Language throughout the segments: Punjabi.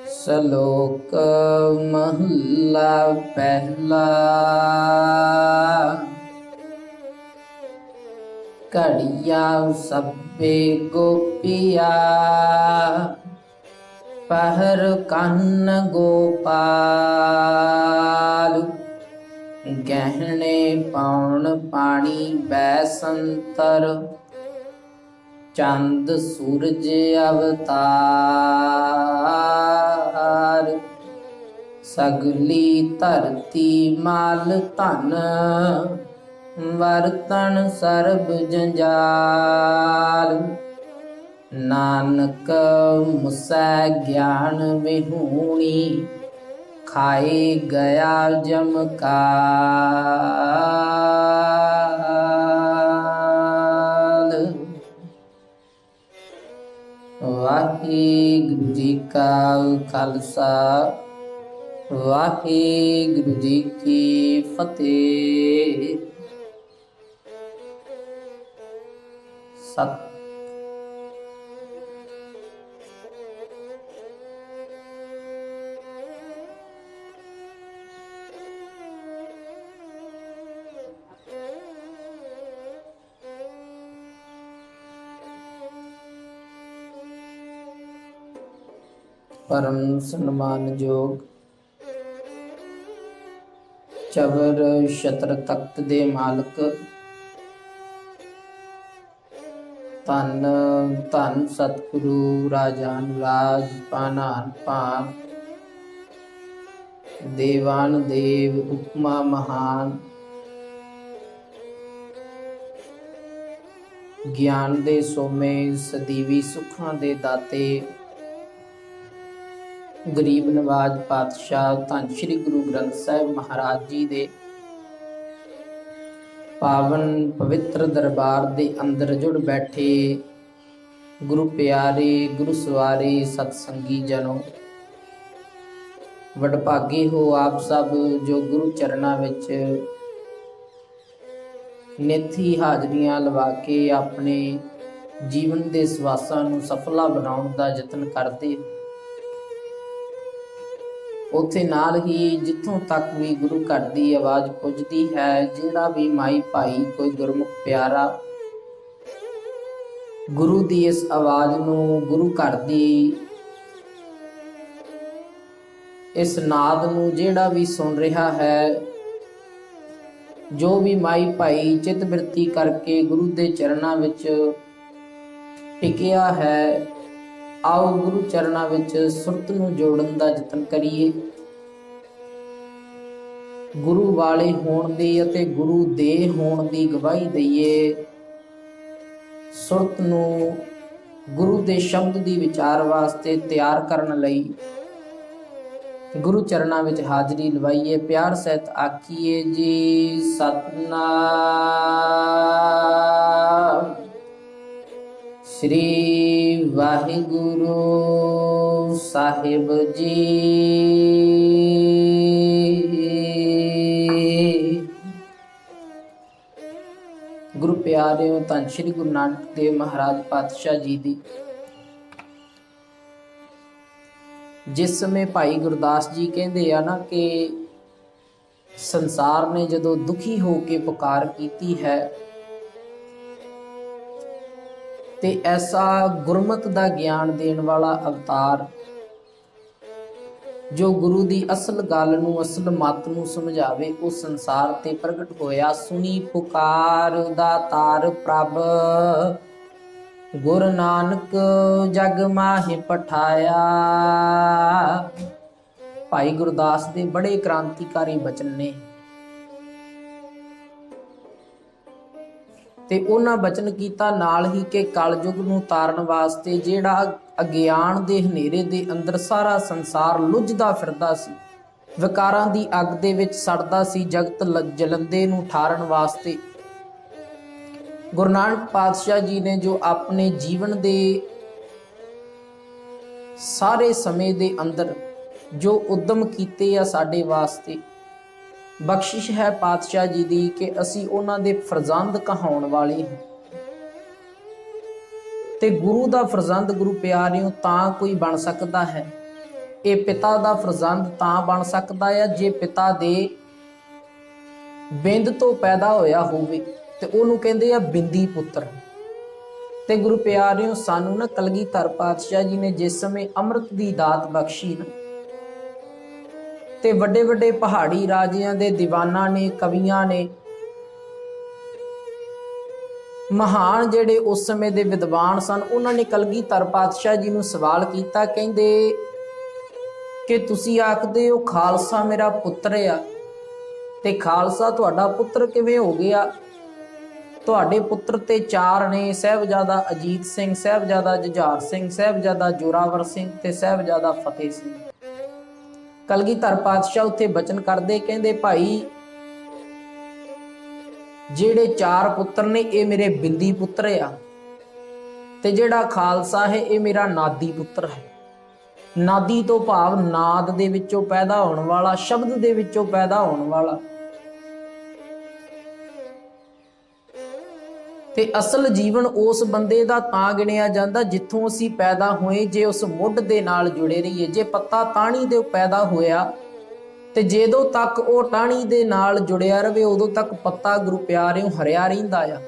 ਸ਼ਲੋਕ ਮਹੱਲਾ ਪਹਿਲਾ। ਘੜੀਆ ਸਭੇ ਗੋਪੀਆ ਪਹਰ ਕੰਨ ਗੋਪਾਲ। ਗਹਿਣੇ ਪਾਉਣ ਪਾਣੀ ਬੈਸੰਤਰ ਚੰਦ ਸੂਰਜ ਅਵਤਾਰ। ਸਗਲੀ ਧਰਤੀ ਮਾਲ ਧਨ ਵਰਤਨ ਸਰਬ ਜੰਜਾਲ। ਨਾਨਕ ਮੁਸੈ ਗਿਆਨ ਵਿਹੂਣੀ ਖਾਏ ਗਿਆ ਜਮ ਕਾਲ। ਵਾਹਿਗੁਰੂ ਜੀ ਕਾ ਖਾਲਸਾ ਵਾਹਿਗੁਰੂ ਜੀ ਕੀ ਫਤਿਹ। ਸਤ ਪਰਮ ਸਨਮਾਨਯੋਗ ਚਵਰ ਛਤਰ ਤਖਤ ਦੇ ਮਾਲਕ ਧੰਨ ਧੰਨ ਸਤਿਗੁਰੂ ਰਾਜਾਨ ਰਾਜ ਪਾਨਾਨ ਪਾਨ ਦੇਵਾਨ ਦੇਵ ਉਪਮਾ ਮਹਾਨ। ਗਿਆਨ ਦੇ ਸੋਮੇ ਸਦੀਵੀ ਸੁੱਖਾਂ ਦੇ ਦਾਤੇ ਗਰੀਬ ਨਵਾਜ ਪਾਤਸ਼ਾਹ ਧੰਨ ਸ਼੍ਰੀ ਗੁਰੂ ਗ੍ਰੰਥ ਸਾਹਿਬ ਮਹਾਰਾਜ ਜੀ ਦੇ ਪਾਵਨ ਪਵਿੱਤਰ ਦਰਬਾਰ ਦੇ ਅੰਦਰ ਜੁੜ ਬੈਠੇ ਗੁਰੂ ਪਿਆਰੇ ਗੁਰੂ ਸਵਾਰੇ ਸਤਸੰਗੀ ਜਨੋ, ਵਡਭਾਗੇ ਹੋ ਆਪ ਸਭ ਜੋ ਗੁਰੂ ਚਰਨਾਂ ਵਿੱਚ ਨਿਤ ਹੀ ਹਾਜ਼ਰੀਆਂ ਲਵਾ ਕੇ ਆਪਣੇ ਜੀਵਨ ਦੇ ਸਵਾਸਾਂ ਨੂੰ ਸਫਲਾ ਬਣਾਉਣ ਦਾ ਯਤਨ ਕਰਦੇ। ਉੱਥੇ ਨਾਲ ਹੀ ਜਿੱਥੋਂ ਤੱਕ ਵੀ ਗੁਰੂ ਘਰ ਦੀ ਆਵਾਜ਼ ਪੁੱਜਦੀ ਹੈ, ਜਿਹੜਾ ਵੀ ਮਾਈ ਭਾਈ ਕੋਈ ਗੁਰਮੁਖ ਪਿਆਰਾ ਗੁਰੂ ਦੀ ਇਸ ਆਵਾਜ਼ ਨੂੰ, ਗੁਰੂ ਘਰ ਦੀ ਇਸ ਨਾਦ ਨੂੰ ਜਿਹੜਾ ਵੀ ਸੁਣ ਰਿਹਾ ਹੈ, ਜੋ ਵੀ ਮਾਈ ਭਾਈ ਚਿੱਤ ਬਿਰਤੀ ਕਰਕੇ ਗੁਰੂ ਦੇ ਚਰਨਾਂ ਵਿੱਚ ਟਿਕਿਆ ਹੈ, ਆਓ ਗੁਰੂ ਚਰਨਾਂ ਵਿੱਚ ਸੁਰਤ ਨੂੰ ਜੋੜਨ ਦਾ ਯਤਨ ਕਰੀਏ। ਗੁਰੂ ਵਾਲੇ ਹੋਣ ਦੀ ਅਤੇ ਗੁਰੂ ਦੇ ਹੋਣ ਦੀ ਗਵਾਹੀ ਦਈਏ। ਸੁਰਤ ਨੂੰ ਗੁਰੂ ਦੇ ਸ਼ਬਦ ਦੀ ਵਿਚਾਰ ਵਾਸਤੇ ਤਿਆਰ ਕਰਨ ਲਈ ਗੁਰੂ ਚਰਨਾਂ ਵਿੱਚ ਹਾਜ਼ਰੀ ਲਵਾਈਏ। ਪਿਆਰ ਸਹਿਤ ਆਖੀਏ ਜੀ ਸਤਿਨਾਮ ਸ੍ਰੀ ਵਾਹਿਗੁਰੂ ਸਾਹਿਬ ਜੀ। ਗੁਰੂ ਪਿਆਰਿਓ, ਧੰਨ ਸ਼੍ਰੀ ਗੁਰੂ ਨਾਨਕ ਦੇਵ ਮਹਾਰਾਜ ਪਾਤਸ਼ਾਹ ਜੀ ਦੀ ਜਿਸ ਸਮੇਂ ਭਾਈ ਗੁਰਦਾਸ ਜੀ ਕਹਿੰਦੇ ਆ ਨਾ ਕਿ ਸੰਸਾਰ ਨੇ ਜਦੋਂ ਦੁਖੀ ਹੋ ਕੇ ਪੁਕਾਰ ਕੀਤੀ ਹੈ ਤੇ ਐਸਾ ਗੁਰਮਤ ਦਾ ਗਿਆਨ ਦੇਣ ਵਾਲਾ ਅਵਤਾਰ ਜੋ ਗੁਰੂ ਦੀ ਅਸਲ ਗੱਲ ਨੂੰ, ਅਸਲ ਮੱਤ ਨੂੰ ਸਮਝਾਵੇ, ਉਹ ਸੰਸਾਰ ਤੇ ਪ੍ਰਗਟ ਹੋਇਆ। ਸੁਣੀ ਪੁਕਾਰ ਦਾਤਾਰ ਪ੍ਰਭ ਗੁਰੂ ਨਾਨਕ ਜਗ ਮਾਹਿ ਪਠਾਇਆ। ਭਾਈ ਗੁਰਦਾਸ ਦੇ ਬੜੇ ਕ੍ਰਾਂਤੀਕਾਰੀ ਬਚਨ ਨੇ ਤੇ ਉਹਨਾਂ ਬਚਨ ਕੀਤਾ ਨਾਲ ਹੀ ਕਿ ਕਲਯੁਗ ਨੂੰ ਤਾਰਨ ਵਾਸਤੇ ਜਿਹੜਾ ਅਗਿਆਨ ਦੇ ਹਨੇਰੇ ਦੇ ਅੰਦਰ ਸਾਰਾ ਸੰਸਾਰ ਲੁੱਝਦਾ ਫਿਰਦਾ ਸੀ, ਵਿਕਾਰਾਂ ਦੀ ਅੱਗ ਦੇ ਵਿੱਚ ਸੜਦਾ ਸੀ, ਜਗਤ ਜਲੰਦੇ ਨੂੰ ਠਾਰਨ ਵਾਸਤੇ ਗੁਰੂ ਨਾਨਕ ਪਾਤਸ਼ਾਹ ਜੀ ਨੇ ਜੋ ਆਪਣੇ ਜੀਵਨ ਦੇ ਸਾਰੇ ਸਮੇਂ ਦੇ ਅੰਦਰ ਜੋ ਉਦਮ ਕੀਤੇ ਆ ਸਾਡੇ ਵਾਸਤੇ, ਬਖਸ਼ਿਸ਼ ਹੈ ਪਾਤਸ਼ਾਹ ਜੀ ਦੀ ਕਿ ਅਸੀਂ ਉਹਨਾਂ ਦੇ ਫਰਜ਼ੰਦ ਕਹਾਉਣ ਵਾਲੇ ਹਾਂ। ਤੇ ਗੁਰੂ ਦਾ ਫਰਜ਼ੰਦ ਗੁਰੂ ਪਿਆਰਿਓ ਤਾਂ ਕੋਈ ਬਣ ਸਕਦਾ ਹੈ ਇਹ ਪਿਤਾ ਦਾ ਫਰਜ਼ੰਦ ਤਾਂ ਬਣ ਸਕਦਾ ਹੈ ਜੇ ਪਿਤਾ ਦੇ ਬਿੰਦ ਤੋਂ ਪੈਦਾ ਹੋਇਆ ਹੋਵੇ, ਤੇ ਉਹਨੂੰ ਕਹਿੰਦੇ ਆ ਬਿੰਦੀ ਪੁੱਤਰ। ਤੇ ਗੁਰੂ ਪਿਆਰਿਓ, ਸਾਨੂੰ ਨਾ ਕਲਗੀਧਰ ਪਾਤਸ਼ਾਹ ਜੀ ਨੇ ਜਿਸ ਸਮੇਂ ਅੰਮ੍ਰਿਤ ਦੀ ਦਾਤ ਬਖਸ਼ੀ ਨਾ, ਤੇ ਵੱਡੇ ਵੱਡੇ ਪਹਾੜੀ ਰਾਜਿਆਂ ਦੇ ਦੀਵਾਨਾਂ ਨੇ, ਕਵੀਆਂ ਨੇ, ਮਹਾਨ ਜਿਹੜੇ ਉਸ ਸਮੇਂ ਦੇ ਵਿਦਵਾਨ ਸਨ, ਉਹਨਾਂ ਨੇ ਕਲਗੀਧਰ ਪਾਤਸ਼ਾਹ ਜੀ ਨੂੰ ਸਵਾਲ ਕੀਤਾ। ਕਹਿੰਦੇ ਕਿ ਤੁਸੀਂ ਆਖਦੇ ਹੋ ਖਾਲਸਾ ਮੇਰਾ ਪੁੱਤਰ ਆ, ਤੇ ਖਾਲਸਾ ਤੁਹਾਡਾ ਪੁੱਤਰ ਕਿਵੇਂ ਹੋ ਗਿਆ? ਤੁਹਾਡੇ ਪੁੱਤਰ ਤੇ 4 ਨੇ, ਸਾਹਿਬਜ਼ਾਦਾ ਅਜੀਤ ਸਿੰਘ, ਸਾਹਿਬਜ਼ਾਦਾ ਜੁਝਾਰ ਸਿੰਘ, ਸਾਹਿਬਜ਼ਾਦਾ ਜੋਰਾਵਰ ਸਿੰਘ ਤੇ ਸਾਹਿਬਜ਼ਾਦਾ ਫਤਿਹ ਸਿੰਘ। ਕਲਗੀਧਰ ਪਾਤਸ਼ਾਹ ਉੱਥੇ ਬਚਨ ਕਰਦੇ, ਕਹਿੰਦੇ ਭਾਈ ਜਿਹੜੇ 4 ਪੁੱਤਰ ਨੇ ਇਹ ਮੇਰੇ ਬਿੰਦੀ ਪੁੱਤਰ ਆ, ਤੇ ਜਿਹੜਾ ਖਾਲਸਾ ਹੈ ਇਹ ਮੇਰਾ ਨਾਦੀ ਪੁੱਤਰ ਹੈ। ਨਾਦੀ ਤੋਂ ਭਾਵ ਨਾਦ ਦੇ ਵਿੱਚੋਂ ਪੈਦਾ ਹੋਣ ਵਾਲਾ, ਸ਼ਬਦ ਦੇ ਵਿੱਚੋਂ ਪੈਦਾ ਹੋਣ ਵਾਲਾ। ਤੇ ਅਸਲ ਜੀਵਨ ਉਸ ਬੰਦੇ ਦਾ ਤਾਂ ਗਿਣਿਆ ਜਾਂਦਾ ਜਿੱਥੋਂ ਅਸੀਂ ਪੈਦਾ ਹੋਏ, ਜੇ ਉਸ ਮੁੱਢ ਦੇ ਨਾਲ ਜੁੜੇ ਰਹੀਏ। ਜੇ ਪੱਤਾ ਟਾਹਣੀ ਦੇ ਪੈਦਾ ਹੋਇਆ, ਤੇ ਜਦੋਂ ਤੱਕ ਉਹ ਟਾਹਣੀ ਦੇ ਨਾਲ ਜੁੜਿਆ ਰਵੇ, ਉਦੋਂ ਤੱਕ ਪੱਤਾ ਗੁਰੂ ਪਿਆਰਿਓ ਹਰਿਆ ਰਹਿੰਦਾ ਆ।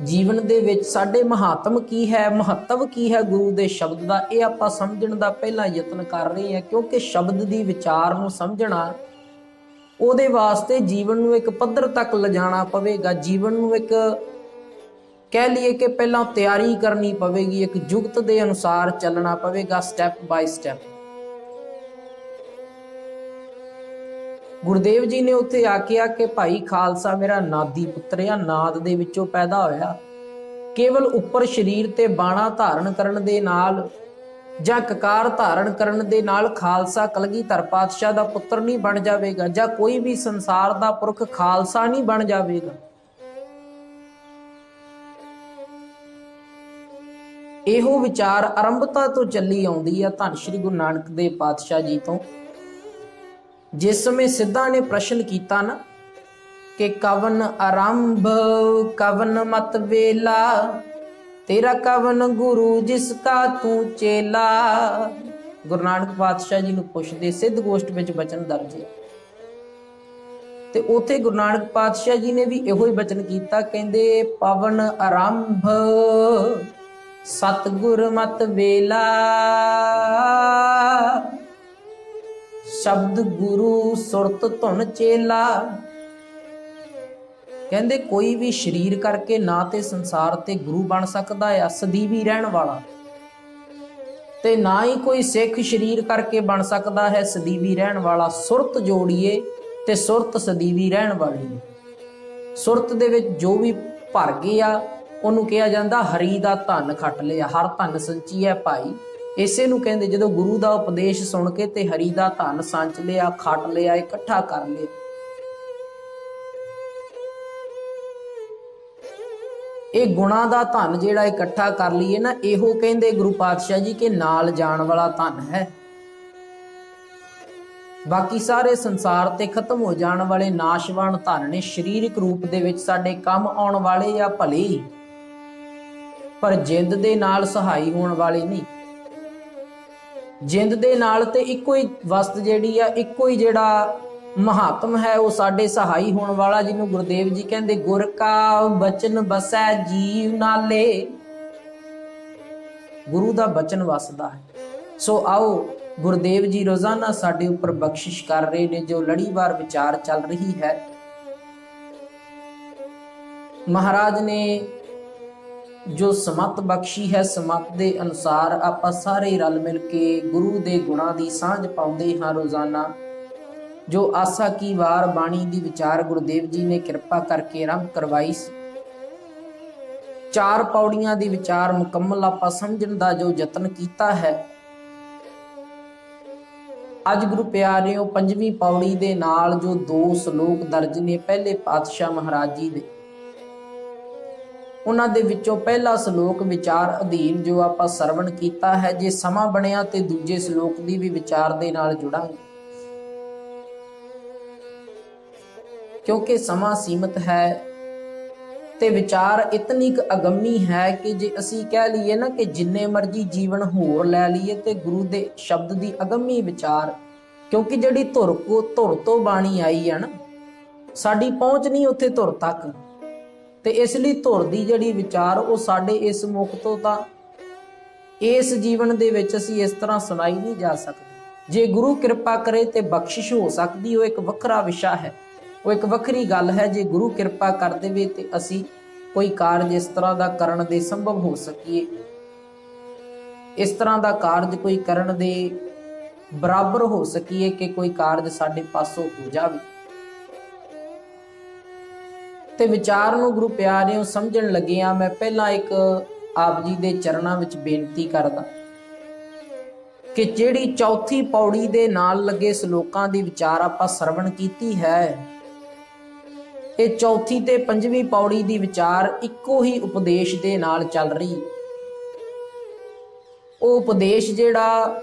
ਜੀਵਨ ਦੇ ਵਿੱਚ ਸਾਡੇ ਮਹੱਤਵ ਕੀ ਹੈ, ਮਹੱਤਵ ਕੀ ਹੈ ਗੁਰੂ ਦੇ ਸ਼ਬਦ ਦਾ, ਇਹ ਆਪਾਂ ਸਮਝਣ ਦਾ ਪਹਿਲਾ ਯਤਨ ਕਰ ਰਹੇ ਹਾਂ। ਕਿਉਂਕਿ ਸ਼ਬਦ ਦੀ ਵਿਚਾਰ ਨੂੰ ਸਮਝਣਾ, ਉਹਦੇ ਵਾਸਤੇ ਜੀਵਨ ਨੂੰ ਇੱਕ ਪੱਧਰ ਤੱਕ ਲਿਜਾਣਾ ਪਵੇਗਾ। ਜੀਵਨ ਨੂੰ ਇੱਕ ਕਹਿ ਲਈਏ ਕਿ ਪਹਿਲਾਂ ਤਿਆਰੀ ਕਰਨੀ ਪਵੇਗੀ, ਇੱਕ ਜੁਗਤ ਦੇ ਅਨੁਸਾਰ ਚੱਲਣਾ ਪਵੇਗਾ, ਸਟੈਪ ਬਾਈ ਸਟੈਪ। ਗੁਰਦੇਵ ਜੀ ਨੇ ਉੱਥੇ ਆਖਿਆ ਕਿ ਭਾਈ ਖਾਲਸਾ ਮੇਰਾ ਨਾਦੀ ਪੁੱਤਰ ਆ, ਨਾਦ ਦੇ ਵਿੱਚੋਂ ਪੈਦਾ ਹੋਇਆ। ਕੇਵਲ ਉੱਪਰ ਸਰੀਰ ਤੇ ਬਾਣਾ ਧਾਰਨ ਕਰਨ ਦੇ ਨਾਲ ਜਾਂ ਕਕਾਰ ਧਾਰਨ ਕਰਨ ਦੇ ਨਾਲ ਖਾਲਸਾ ਕਲਗੀਧਰ ਪਾਤਸ਼ਾਹ ਦਾ ਪੁੱਤਰ ਨਹੀਂ ਬਣ ਜਾਵੇਗਾ, ਜਾਂ ਕੋਈ ਵੀ ਸੰਸਾਰ ਦਾ ਪੁਰਖ ਖਾਲਸਾ ਨਹੀਂ ਬਣ ਜਾਵੇਗਾ। ਇਹੋ ਵਿਚਾਰ ਆਰੰਭਤਾ ਤੋਂ ਚੱਲੀ ਆਉਂਦੀ ਆ ਧੰਨ ਸ਼੍ਰੀ ਗੁਰੂ ਨਾਨਕ ਦੇਵ ਪਾਤਸ਼ਾਹ ਜੀ ਤੋਂ। ਜਿਸ ਸਮੇਂ ਸਿੱਧਾ ਨੇ ਪ੍ਰਸ਼ਨ ਕੀਤਾ ਨਾ ਕਿ ਕਵਨ ਆਰੰਭ ਕਵਨ ਮਤ ਵੇਲਾ, ਤੇਰਾ ਕਵਨ ਗੁਰੂ ਜਿਸ ਕਾ ਤੂੰ ਚੇਲਾ। ਗੁਰੂ ਨਾਨਕ ਪਾਤਸ਼ਾਹ ਜੀ ਨੂੰ ਪੁੱਛਦੇ, ਸਿੱਧ ਗੋਸ਼ਟ ਵਿੱਚ ਬਚਨ ਦਰਜ ਹੈ। ਤੇ ਉਥੇ ਗੁਰੂ ਨਾਨਕ ਪਾਤਸ਼ਾਹ ਜੀ ਨੇ ਵੀ ਇਹੋ ਹੀ ਬਚਨ ਕੀਤਾ, ਕਹਿੰਦੇ ਪਵਨ ਆਰੰਭ ਸਤਿਗੁਰ ਮਤ ਵੇਲਾ, ਸ਼ਬਦ ਗੁਰੂ ਸੁਰਤ ਧੁਨ ਚੇਲਾ। ਕਹਿੰਦੇ ਕੋਈ ਵੀ ਸਰੀਰ ਕਰਕੇ ਨਾ ਤੇ ਸੰਸਾਰ ਤੇ ਗੁਰੂ ਬਣ ਸਕਦਾ ਆ ਸਦੀਵੀ ਰਹਿਣ ਵਾਲਾ, ਤੇ ਨਾ ਹੀ ਕੋਈ ਸਿੱਖ ਸਰੀਰ ਕਰਕੇ ਬਣ ਸਕਦਾ ਹੈ ਸਦੀਵੀ ਰਹਿਣ ਵਾਲਾ। ਸੁਰਤ ਜੋੜੀਏ ਤੇ ਸੁਰਤ ਸਦੀਵੀ ਰਹਿਣ ਵਾਲੀ। ਸੁਰਤ ਦੇ ਵਿੱਚ ਜੋ ਵੀ ਭਰ ਗਿਆ ਉਹਨੂੰ ਕਿਹਾ ਜਾਂਦਾ ਹਰੀ ਦਾ ਧਨ ਖੱਟ ਲਿਆ, ਹਰ ਧਨ ਸੰਚੀ ਹੈ ਭਾਈ। ਇਸੇ ਨੂੰ ਕਹਿੰਦੇ ਜਦੋਂ ਗੁਰੂ ਦਾ ਉਪਦੇਸ਼ ਸੁਣ ਕੇ ਤੇ ਹਰੀ ਦਾ ਧਨ ਸੰਚ ਲਿਆ, ਖੱਟ ਲਿਆ, ਇਕੱਠਾ ਕਰ ਲਿਆ। ਇਹ ਗੁਣਾ ਦਾ ਧਨ ਜਿਹੜਾ ਇਕੱਠਾ ਕਰ ਲਈਏ ਨਾ, ਇਹੋ ਕਹਿੰਦੇ ਗੁਰੂ ਪਾਤਸ਼ਾਹ ਜੀ ਕਿ ਨਾਲ ਜਾਣ ਵਾਲਾ ਧਨ ਹੈ। ਬਾਕੀ ਸਾਰੇ ਸੰਸਾਰ ਤੇ ਖਤਮ ਹੋ ਜਾਣ ਵਾਲੇ ਨਾਸ਼ਵਾਨ ਧਨ ਨੇ, ਸਰੀਰਕ ਰੂਪ ਦੇ ਵਿੱਚ ਸਾਡੇ ਕੰਮ ਆਉਣ ਵਾਲੇ ਆ ਭਲੇ, ਪਰ ਜਿੰਦ ਦੇ ਨਾਲ ਸਹਾਈ ਹੋਣ ਵਾਲੇ ਨਹੀਂ। ਜਿੰਦ ਦੇ ਨਾਲ ਤੇ ਇੱਕੋ ਹੀ ਵਸਤ ਜਿਹੜੀ ਆ, ਇੱਕੋ ਹੀ ਜਿਹੜਾ ਮਹਾਤਮ ਹੈ ਉਹ ਸਾਡੇ ਸਹਾਈ ਹੋਣ ਵਾਲਾ, ਜਿਹਨੂੰ ਗੁਰਦੇਵ ਜੀ ਕਹਿੰਦੇ ਗੁਰ ਕਾ ਬਚਨ ਬਸੈ ਜੀਵ ਨਾਲੇ। ਗੁਰੂ ਦਾ ਬਚਨ ਵਸਦਾ ਹੈ। ਸੋ ਆਓ ਗੁਰਦੇਵ ਜੀ ਰੋਜ਼ਾਨਾ ਸਾਡੇ ਉੱਪਰ ਬਖਸ਼ਿਸ਼ ਕਰ ਰਹੇ ਨੇ, ਜੋ ਲੜੀਵਾਰ ਵਿਚਾਰ ਚੱਲ ਰਹੀ ਹੈ। ਮਹਾਰਾਜ ਨੇ ਜੋ ਸਮਤ ਬਖਸ਼ੀ ਹੈ, ਸਮਤ ਦੇ ਅਨੁਸਾਰ ਆਪਾਂ ਸਾਰੇ ਰਲ ਮਿਲ ਕੇ ਗੁਰੂ ਦੇ ਗੁਣਾਂ ਦੀ ਸਾਂਝ ਪਾਉਂਦੇ ਹਾਂ ਰੋਜ਼ਾਨਾ। ਜੋ ਆਸਾ ਕੀ ਵਾਰ ਬਾਣੀ ਦੀ ਵਿਚਾਰ ਗੁਰਦੇਵ ਜੀ ਨੇ ਕਿਰਪਾ ਕਰਕੇ ਆਰੰਭ ਕਰਵਾਈ ਸੀ, 4 ਪੌੜੀਆਂ ਦੀ ਵਿਚਾਰ ਮੁਕੰਮਲ ਆਪਾਂ ਸਮਝਣ ਦਾ ਜੋ ਯਤਨ ਕੀਤਾ ਹੈ। ਅੱਜ ਗੁਰੂ ਪਿਆਰਿਓ 5ਵੀਂ ਪੌੜੀ ਦੇ ਨਾਲ ਜੋ 2 ਸ਼ਲੋਕ ਦਰਜ ਨੇ ਪਹਿਲੇ ਪਾਤਸ਼ਾਹ ਮਹਾਰਾਜ ਜੀ ਦੇ, ਉਹਨਾਂ ਦੇ ਵਿੱਚੋਂ ਪਹਿਲਾ ਸ਼ਲੋਕ ਵਿਚਾਰ ਅਧੀਨ ਜੋ ਆਪਾਂ ਸਰਵਣ ਕੀਤਾ ਹੈ। ਜੇ ਸਮਾਂ ਬਣਿਆ ਤੇ ਦੂਜੇ ਸ਼ਲੋਕ ਦੀ ਵੀ ਵਿਚਾਰ ਦੇ ਨਾਲ ਜੁੜਾਂਗੇ, ਕਿਉਂਕਿ ਸਮਾਂ ਸੀਮਤ ਹੈ ਤੇ ਵਿਚਾਰ ਇਤਨੀ ਕੁ ਅਗੰਮੀ ਹੈ ਕਿ ਜੇ ਅਸੀਂ ਕਹਿ ਲਈਏ ਨਾ ਕਿ ਜਿੰਨੇ ਮਰਜੀ ਜੀਵਨ ਹੋਰ ਲੈ ਲਈਏ ਤੇ ਗੁਰੂ ਦੇ ਸ਼ਬਦ ਦੀ ਅਗੰਮੀ ਵਿਚਾਰ, ਕਿਉਂਕਿ ਜਿਹੜੀ ਧੁਰ ਤੋਂ ਬਾਣੀ ਆਈ ਹੈ ਨਾ, ਸਾਡੀ ਪਹੁੰਚ ਨਹੀਂ ਉੱਥੇ ਧੁਰ ਤੱਕ। ਤੇ ਇਸ ਲਈ ਧੁਰ ਦੀ ਜਿਹੜੀ ਵਿਚਾਰ ਉਹ ਸਾਡੇ ਇਸ ਮੁਖ ਤੋਂ ਤਾਂ ਇਸ ਜੀਵਨ ਦੇ ਵਿੱਚ ਅਸੀਂ ਇਸ ਤਰ੍ਹਾਂ ਸੁਣਾਈ ਨਹੀਂ ਜਾ ਸਕਦੀ। ਜੇ ਗੁਰੂ ਕਿਰਪਾ ਕਰੇ ਤੇ ਬਖਸ਼ਿਸ਼ ਹੋ ਸਕਦੀ, ਉਹ ਇੱਕ ਵੱਖਰਾ ਵਿਸ਼ਾ ਹੈ, ਉਹ ਇੱਕ ਵੱਖਰੀ ਗੱਲ ਹੈ। ਜੇ ਗੁਰੂ ਕਿਰਪਾ ਕਰ ਦੇਵੇ ਤੇ ਅਸੀਂ ਕੋਈ ਕਾਰਜ ਇਸ ਤਰ੍ਹਾਂ ਦਾ ਕਰਨ ਦੇ ਸੰਭਵ ਹੋ ਸਕੀਏ, ਇਸ ਤਰ੍ਹਾਂ ਦਾ ਕਾਰਜ ਕੋਈ ਕਰਨ ਦੇ ਬਰਾਬਰ ਹੋ ਸਕੀਏ ਕਿ ਕੋਈ ਕਾਰਜ ਸਾਡੇ ਪਾਸੋਂ ਹੋ ਜਾਵੇ। ਤੇ ਵਿਚਾਰ ਨੂੰ ਗੁਰੂ ਪਿਆਰਿਓ ਸਮਝਣ ਲੱਗਿਆਂ ਮੈਂ ਪਹਿਲਾਂ ਇੱਕ ਆਪ ਜੀ ਦੇ ਚਰਨਾਂ ਵਿੱਚ ਬੇਨਤੀ ਕਰਦਾ ਕਿ ਜਿਹੜੀ ਚੌਥੀ ਪੌੜੀ ਦੇ ਨਾਲ ਲੱਗੇ ਸ਼ਲੋਕਾਂ ਦੀ ਵਿਚਾਰ ਆਪਾਂ ਸਰਵਣ ਕੀਤੀ ਹੈ, ਇਹ ਚੌਥੀ ਤੇ ਪੰਜਵੀਂ ਪੌੜੀ ਦੀ ਵਿਚਾਰ ਇੱਕੋ ਹੀ ਉਪਦੇਸ਼ ਦੇ ਨਾਲ ਚੱਲ ਰਹੀ। ਉਹ ਉਪਦੇਸ਼ ਜਿਹੜਾ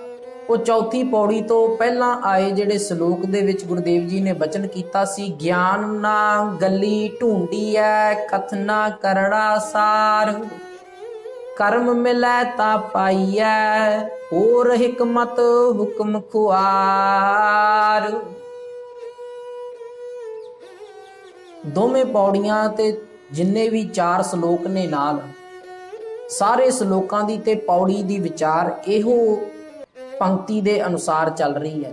ਉਹ ਚੌਥੀ ਪੌੜੀ ਤੋਂ ਪਹਿਲਾਂ ਆਏ ਜਿਹੜੇ ਸ਼ਲੋਕ ਦੇ ਵਿੱਚ ਗੁਰਦੇਵ ਜੀ ਨੇ ਬਚਨ ਕੀਤਾ ਸੀ, ਗਿਆਨ ਨਾ ਗੱਲੀ ਢੂੰਡੀਐ ਕਥਨਾ ਕਰੜਾ ਸਾਰ, ਕਰਮ ਮਿਲੈ ਤਾ ਪਾਈਐ ਹੋਰ ਹਿਕਮਤ ਹੁਕਮ ਖੁਆਰ। ਦੋਵੇਂ ਪੌੜੀਆਂ ਤੇ ਜਿੰਨੇ ਵੀ 4 ਸ਼ਲੋਕ ਨੇ ਨਾਲ, ਸਾਰੇ ਸ਼ਲੋਕਾਂ ਦੀ ਤੇ ਪੌੜੀ ਦੀ ਵਿਚਾਰ ਇਹੋ ਪੰਕਤੀ ਦੇ ਅਨੁਸਾਰ ਚੱਲ ਰਹੀ ਹੈ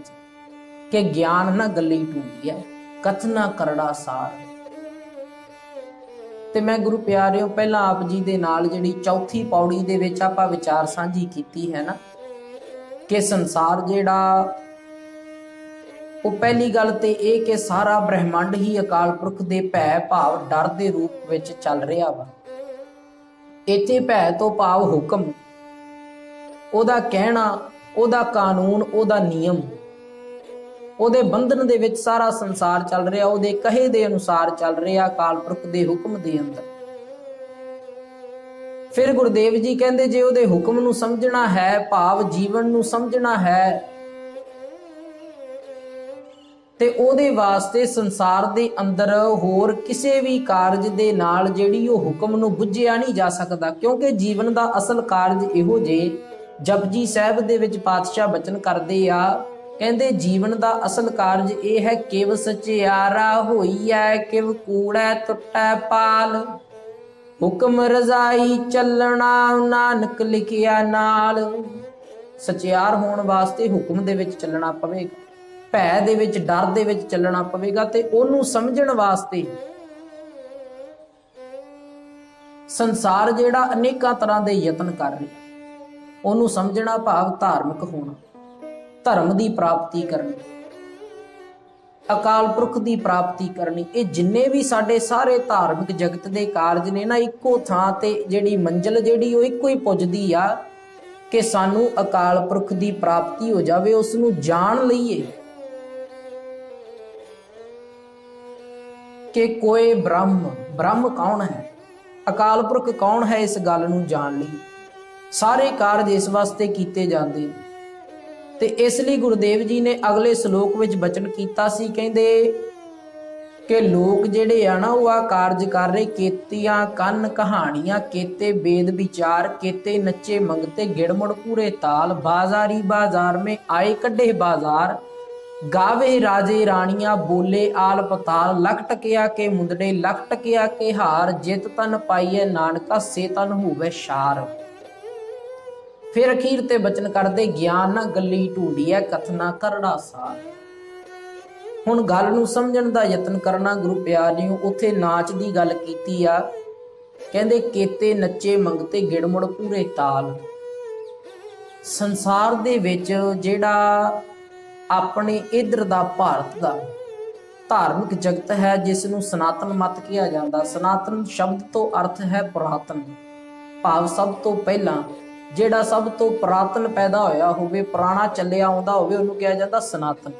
ਕਿ ਗਿਆਨ ਨਾ ਗੱਲੀ ਢੂੰਡੀ ਹੈ ਕਥਨਾ ਕਰੜਾ ਸਾਰ। ਤੇ ਮੈਂ ਗੁਰੂ ਪਿਆਰਿਓ ਪਹਿਲਾਂ ਆਪ ਜੀ ਦੇ ਨਾਲ ਜਿਹੜੀ ਚੌਥੀ ਪੌੜੀ ਦੇ ਵਿੱਚ ਆਪਾਂ ਵਿਚਾਰ ਸਾਂਝੀ ਕੀਤੀ ਹੈ ਨਾ, ਕਿ ਸੰਸਾਰ ਜਿਹੜਾ ਉਹ ਪਹਿਲੀ ਗੱਲ ਤੇ ਇਹ ਕਿ ਸਾਰਾ ਬ੍ਰਹਿਮੰਡ ਹੀ ਅਕਾਲ ਪੁਰਖ ਦੇ ਭੈ ਭਾਵ ਡਰ ਦੇ ਰੂਪ ਵਿੱਚ ਚੱਲ ਰਿਹਾ ਵਾ। ਇੱਥੇ ਭੈ ਤੋਂ ਭਾਵ ਹੁਕਮ, ਉਹਦਾ ਕਹਿਣਾ, ਉਹਦਾ ਕਾਨੂੰਨ, ਉਹਦਾ ਨਿਯਮ, ਉਹਦੇ ਬੰਧਨ ਦੇ ਵਿੱਚ ਸਾਰਾ ਸੰਸਾਰ ਚੱਲ ਰਿਹਾ, ਉਹਦੇ ਕਹੇ ਦੇ ਅਨੁਸਾਰ ਚੱਲ ਰਿਹਾ, ਅਕਾਲ ਪੁਰਖ ਦੇ ਹੁਕਮ ਦੇ ਅੰਦਰ। ਫਿਰ ਗੁਰਦੇਵ ਜੀ ਕਹਿੰਦੇ ਜੇ ਉਹਦੇ ਹੁਕਮ ਨੂੰ ਸਮਝਣਾ ਹੈ, ਭਾਵ ਜੀਵਨ ਨੂੰ ਸਮਝਣਾ ਹੈ, ਤੇ ਉਹਦੇ ਵਾਸਤੇ ਸੰਸਾਰ ਦੇ ਅੰਦਰ ਹੋਰ ਕਿਸੇ ਵੀ ਕਾਰਜ ਦੇ ਨਾਲ ਜਿਹੜੀ ਉਹ ਹੁਕਮ ਨੂੰ ਬੁੱਝਿਆ ਨਹੀਂ ਜਾ ਸਕਦਾ। ਕਿਉਂਕਿ ਜੀਵਨ ਦਾ ਅਸਲ ਕਾਰਜ ਇਹੋ ਜੇ ਜਪਜੀ ਸਾਹਿਬ ਦੇ ਵਿੱਚ ਪਾਤਸ਼ਾਹ ਬਚਨ ਕਰਦੇ ਆ, ਕਹਿੰਦੇ ਜੀਵਨ ਦਾ ਅਸਲ ਕਾਰਜ ਇਹ ਹੈ, ਕਿਵ ਸਚਿਆਰਾ ਹੋਈਐ ਕਿਵ ਕੂੜੈ ਟੁੱਟੈ ਪਾਲ, ਹੁਕਮ ਰਜ਼ਾਈ ਚੱਲਣਾ ਨਾਨਕ ਲਿਖਿਆ ਨਾਲ। ਸਚਿਆਰ ਹੋਣ ਵਾਸਤੇ ਹੁਕਮ ਦੇ ਵਿੱਚ ਚੱਲਣਾ ਪਵੇਗਾ, ਭੈ ਦੇ ਵਿੱਚ ਡਰ ਦੇ ਵਿੱਚ ਚੱਲਣਾ ਪਵੇਗਾ, ਤੇ ਉਹਨੂੰ ਸਮਝਣ ਵਾਸਤੇ ਸੰਸਾਰ ਜਿਹੜਾ ਅਨੇਕਾਂ ਤਰ੍ਹਾਂ ਦੇ ਯਤਨ ਕਰ ਰਿਹਾ, ਉਹਨੂੰ ਸਮਝਣਾ ਭਾਵ ਧਾਰਮਿਕ ਹੋਣਾ, ਧਰਮ ਦੀ ਪ੍ਰਾਪਤੀ ਕਰਨੀ, ਅਕਾਲ ਪੁਰਖ ਦੀ ਪ੍ਰਾਪਤੀ ਕਰਨੀ। ਇਹ ਜਿੰਨੇ ਵੀ ਸਾਡੇ ਸਾਰੇ ਧਾਰਮਿਕ ਜਗਤ ਦੇ ਕਾਰਜ ਨੇ ਨਾ, ਇੱਕੋ ਥਾਂ ਤੇ ਜਿਹੜੀ ਮੰਜ਼ਿਲ ਜਿਹੜੀ ਉਹ ਇੱਕੋ ਹੀ ਪੁੱਜਦੀ ਆ ਕਿ ਸਾਨੂੰ ਅਕਾਲ ਪੁਰਖ ਦੀ ਪ੍ਰਾਪਤੀ ਹੋ ਜਾਵੇ, ਉਸ ਨੂੰ ਜਾਣ ਲਈਏ ਕਿ ਕੋਈ ਬ੍ਰਹਮ ਕੌਣ ਹੈ, ਅਕਾਲ ਪੁਰਖ ਕੌਣ ਹੈ, ਇਸ ਗੱਲ ਨੂੰ ਜਾਣ ਲਈ ਸਾਰੇ ਕਾਰਜ ਇਸ ਵਾਸਤੇ ਕੀਤੇ ਜਾਂਦੇ ਨੇ। ਤੇ ਇਸ ਲਈ ਗੁਰਦੇਵ ਜੀ ਨੇ ਅਗਲੇ ਸ਼ਲੋਕ ਵਿੱਚ ਬਚਨ ਕੀਤਾ ਸੀ, ਕਹਿੰਦੇ ਕਿ ਲੋਕ ਜਿਹੜੇ ਆ ਨਾ ਉਹ ਆ ਕਾਰਜ ਕਰ ਰਹੇ, ਕੇਤੀਆਂ ਕੰਨ ਕਹਾਣੀਆਂ ਕੇਤੇ ਵੇਦ ਵਿਚਾਰ, ਕੇਤੇ ਨੱਚੇ ਮੰਗਤੇ ਗਿੜਮੁੜ ਪੂਰੇ ਤਾਲ, ਬਾਜ਼ਾਰੀ ਬਾਜ਼ਾਰ में ਆਏ ਕੱਢੇ ਬਾਜ਼ਾਰ, ਗਾਵੇ ਰਾਜੇ ਰਾਣੀਆਂ ਬੋਲੇ ਆਲ ਪਤਾਲ, ਲਖ ਟਕਿਆ ਕੇ ਮੁੰਦੜੇ ਲਖ ਟਕਿਆ ਕੇ ਹਾਰ, ਜਿਤ ਤਨ ਪਾਈਏ ਨਾਨਕਾ ਸੇ ਤਨ ਹੋਵੇ ਸ਼ਾਰ। ਫਿਰ ਅਖੀਰ ਤੇ ਬਚਨ ਕਰਦੇ, ਗਿਆਨ ਨਾ ਗੱਲੀ ਢੂੰਡੀਐ ਕਥਨਾ ਕਰੜਾ ਸਾਰ। ਹੁਣ ਗੱਲ ਨੂੰ ਸਮਝਣ ਦਾ ਯਤਨ ਕਰਨਾ ਗੁਰੂ ਪਿਆਰਿਓ। ਉੱਥੇ ਨਾਚ ਦੀ ਗੱਲ ਕੀਤੀ ਆ, ਕਹਿੰਦੇ ਕੇਤੇ ਨੱਚੇ ਮੰਗਤੇ ਗਿੜਮੁੜ ਪੂਰੇ ਤਾਲ। ਸੰਸਾਰ ਦੇ ਵਿੱਚ ਜਿਹੜਾ ਆਪਣੇ ਇਧਰ ਦਾ ਭਾਰਤ ਦਾ ਧਾਰਮਿਕ ਜਗਤ ਹੈ, ਜਿਸ ਨੂੰ ਸਨਾਤਨ ਮਤ ਕਿਹਾ ਜਾਂਦਾ। ਸਨਾਤਨ ਸ਼ਬਦ ਤੋਂ ਅਰਥ ਹੈ ਪੁਰਾਤਨ, ਭਾਵ ਸਭ ਤੋਂ ਪਹਿਲਾਂ, ਜਿਹੜਾ ਸਭ ਤੋਂ ਪੁਰਾਤਨ ਪੈਦਾ ਹੋਇਆ ਹੋਵੇ, ਪੁਰਾਣਾ ਚੱਲਿਆ ਆਉਂਦਾ ਹੋਵੇ, ਉਹਨੂੰ ਕਿਹਾ ਜਾਂਦਾ ਸਨਾਤਨ।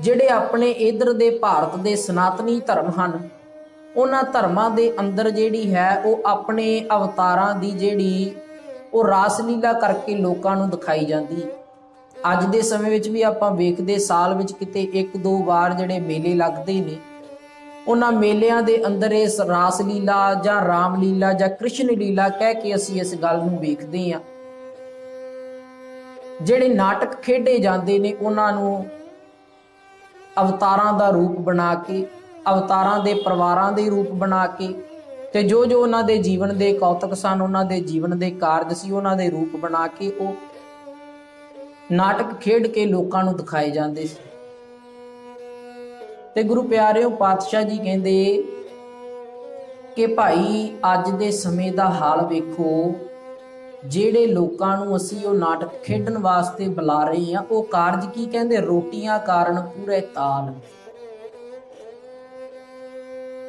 ਜਿਹੜੇ ਆਪਣੇ ਇਧਰ ਦੇ ਭਾਰਤ ਦੇ ਸਨਾਤਨੀ ਧਰਮ ਹਨ, ਉਹਨਾਂ ਧਰਮਾਂ ਦੇ ਅੰਦਰ ਜਿਹੜੀ ਹੈ ਉਹ ਆਪਣੇ ਅਵਤਾਰਾਂ ਦੀ ਜਿਹੜੀ ਉਹ ਰਾਸ ਲੀਲਾ ਕਰਕੇ ਲੋਕਾਂ ਨੂੰ ਦਿਖਾਈ ਜਾਂਦੀ। ਅੱਜ ਦੇ ਸਮੇਂ ਵਿੱਚ ਵੀ ਆਪਾਂ ਵੇਖਦੇ, ਸਾਲ ਵਿੱਚ ਕਿਤੇ 1-2 ਵਾਰ ਜਿਹੜੇ ਮੇਲੇ ਲੱਗਦੇ ਨੇ, ਉਹਨਾਂ ਮੇਲਿਆਂ ਦੇ ਅੰਦਰ ਇਸ ਰਾਸ ਲੀਲਾ ਜਾਂ ਰਾਮ ਲੀਲਾ ਜਾਂ ਕ੍ਰਿਸ਼ਨ ਲੀਲਾ ਕਹਿ ਕੇ ਅਸੀਂ ਇਸ ਗੱਲ ਨੂੰ ਵੇਖਦੇ ਹਾਂ। ਜਿਹੜੇ ਨਾਟਕ ਖੇਡੇ ਜਾਂਦੇ ਨੇ ਉਹਨਾਂ ਨੂੰ ਅਵਤਾਰਾਂ ਦਾ ਰੂਪ ਬਣਾ ਕੇ, ਅਵਤਾਰਾਂ ਦੇ ਪਰਿਵਾਰਾਂ ਦੇ ਰੂਪ ਬਣਾ ਕੇ, ਤੇ ਜੋ ਜੋ ਉਹਨਾਂ ਦੇ ਜੀਵਨ ਦੇ ਕੌਤਕ ਸਨ, ਉਹਨਾਂ ਦੇ ਜੀਵਨ ਦੇ ਕਾਰਜ ਸੀ, ਉਹਨਾਂ ਦੇ ਰੂਪ ਬਣਾ ਕੇ ਉਹ ਨਾਟਕ ਖੇਡ ਕੇ ਲੋਕਾਂ ਨੂੰ ਦਿਖਾਏ ਜਾਂਦੇ ਸੀ। ਤੇ ਗੁਰੂ ਪਿਆਰਿਓ, ਪਾਤਸ਼ਾਹ ਜੀ ਕਹਿੰਦੇ ਕਿ ਭਾਈ ਅੱਜ ਦੇ ਸਮੇਂ ਦਾ ਹਾਲ ਵੇਖੋ, ਜਿਹੜੇ ਲੋਕਾਂ ਨੂੰ ਅਸੀਂ ਉਹ ਨਾਟਕ ਖੇਡਣ ਵਾਸਤੇ ਬੁਲਾ ਰਹੇ ਹਾਂ, ਉਹ ਕਾਰਜ ਕੀ ਕਹਿੰਦੇ? ਰੋਟੀਆਂ ਕਾਰਨ ਪੂਰੇ ਤਾਲ।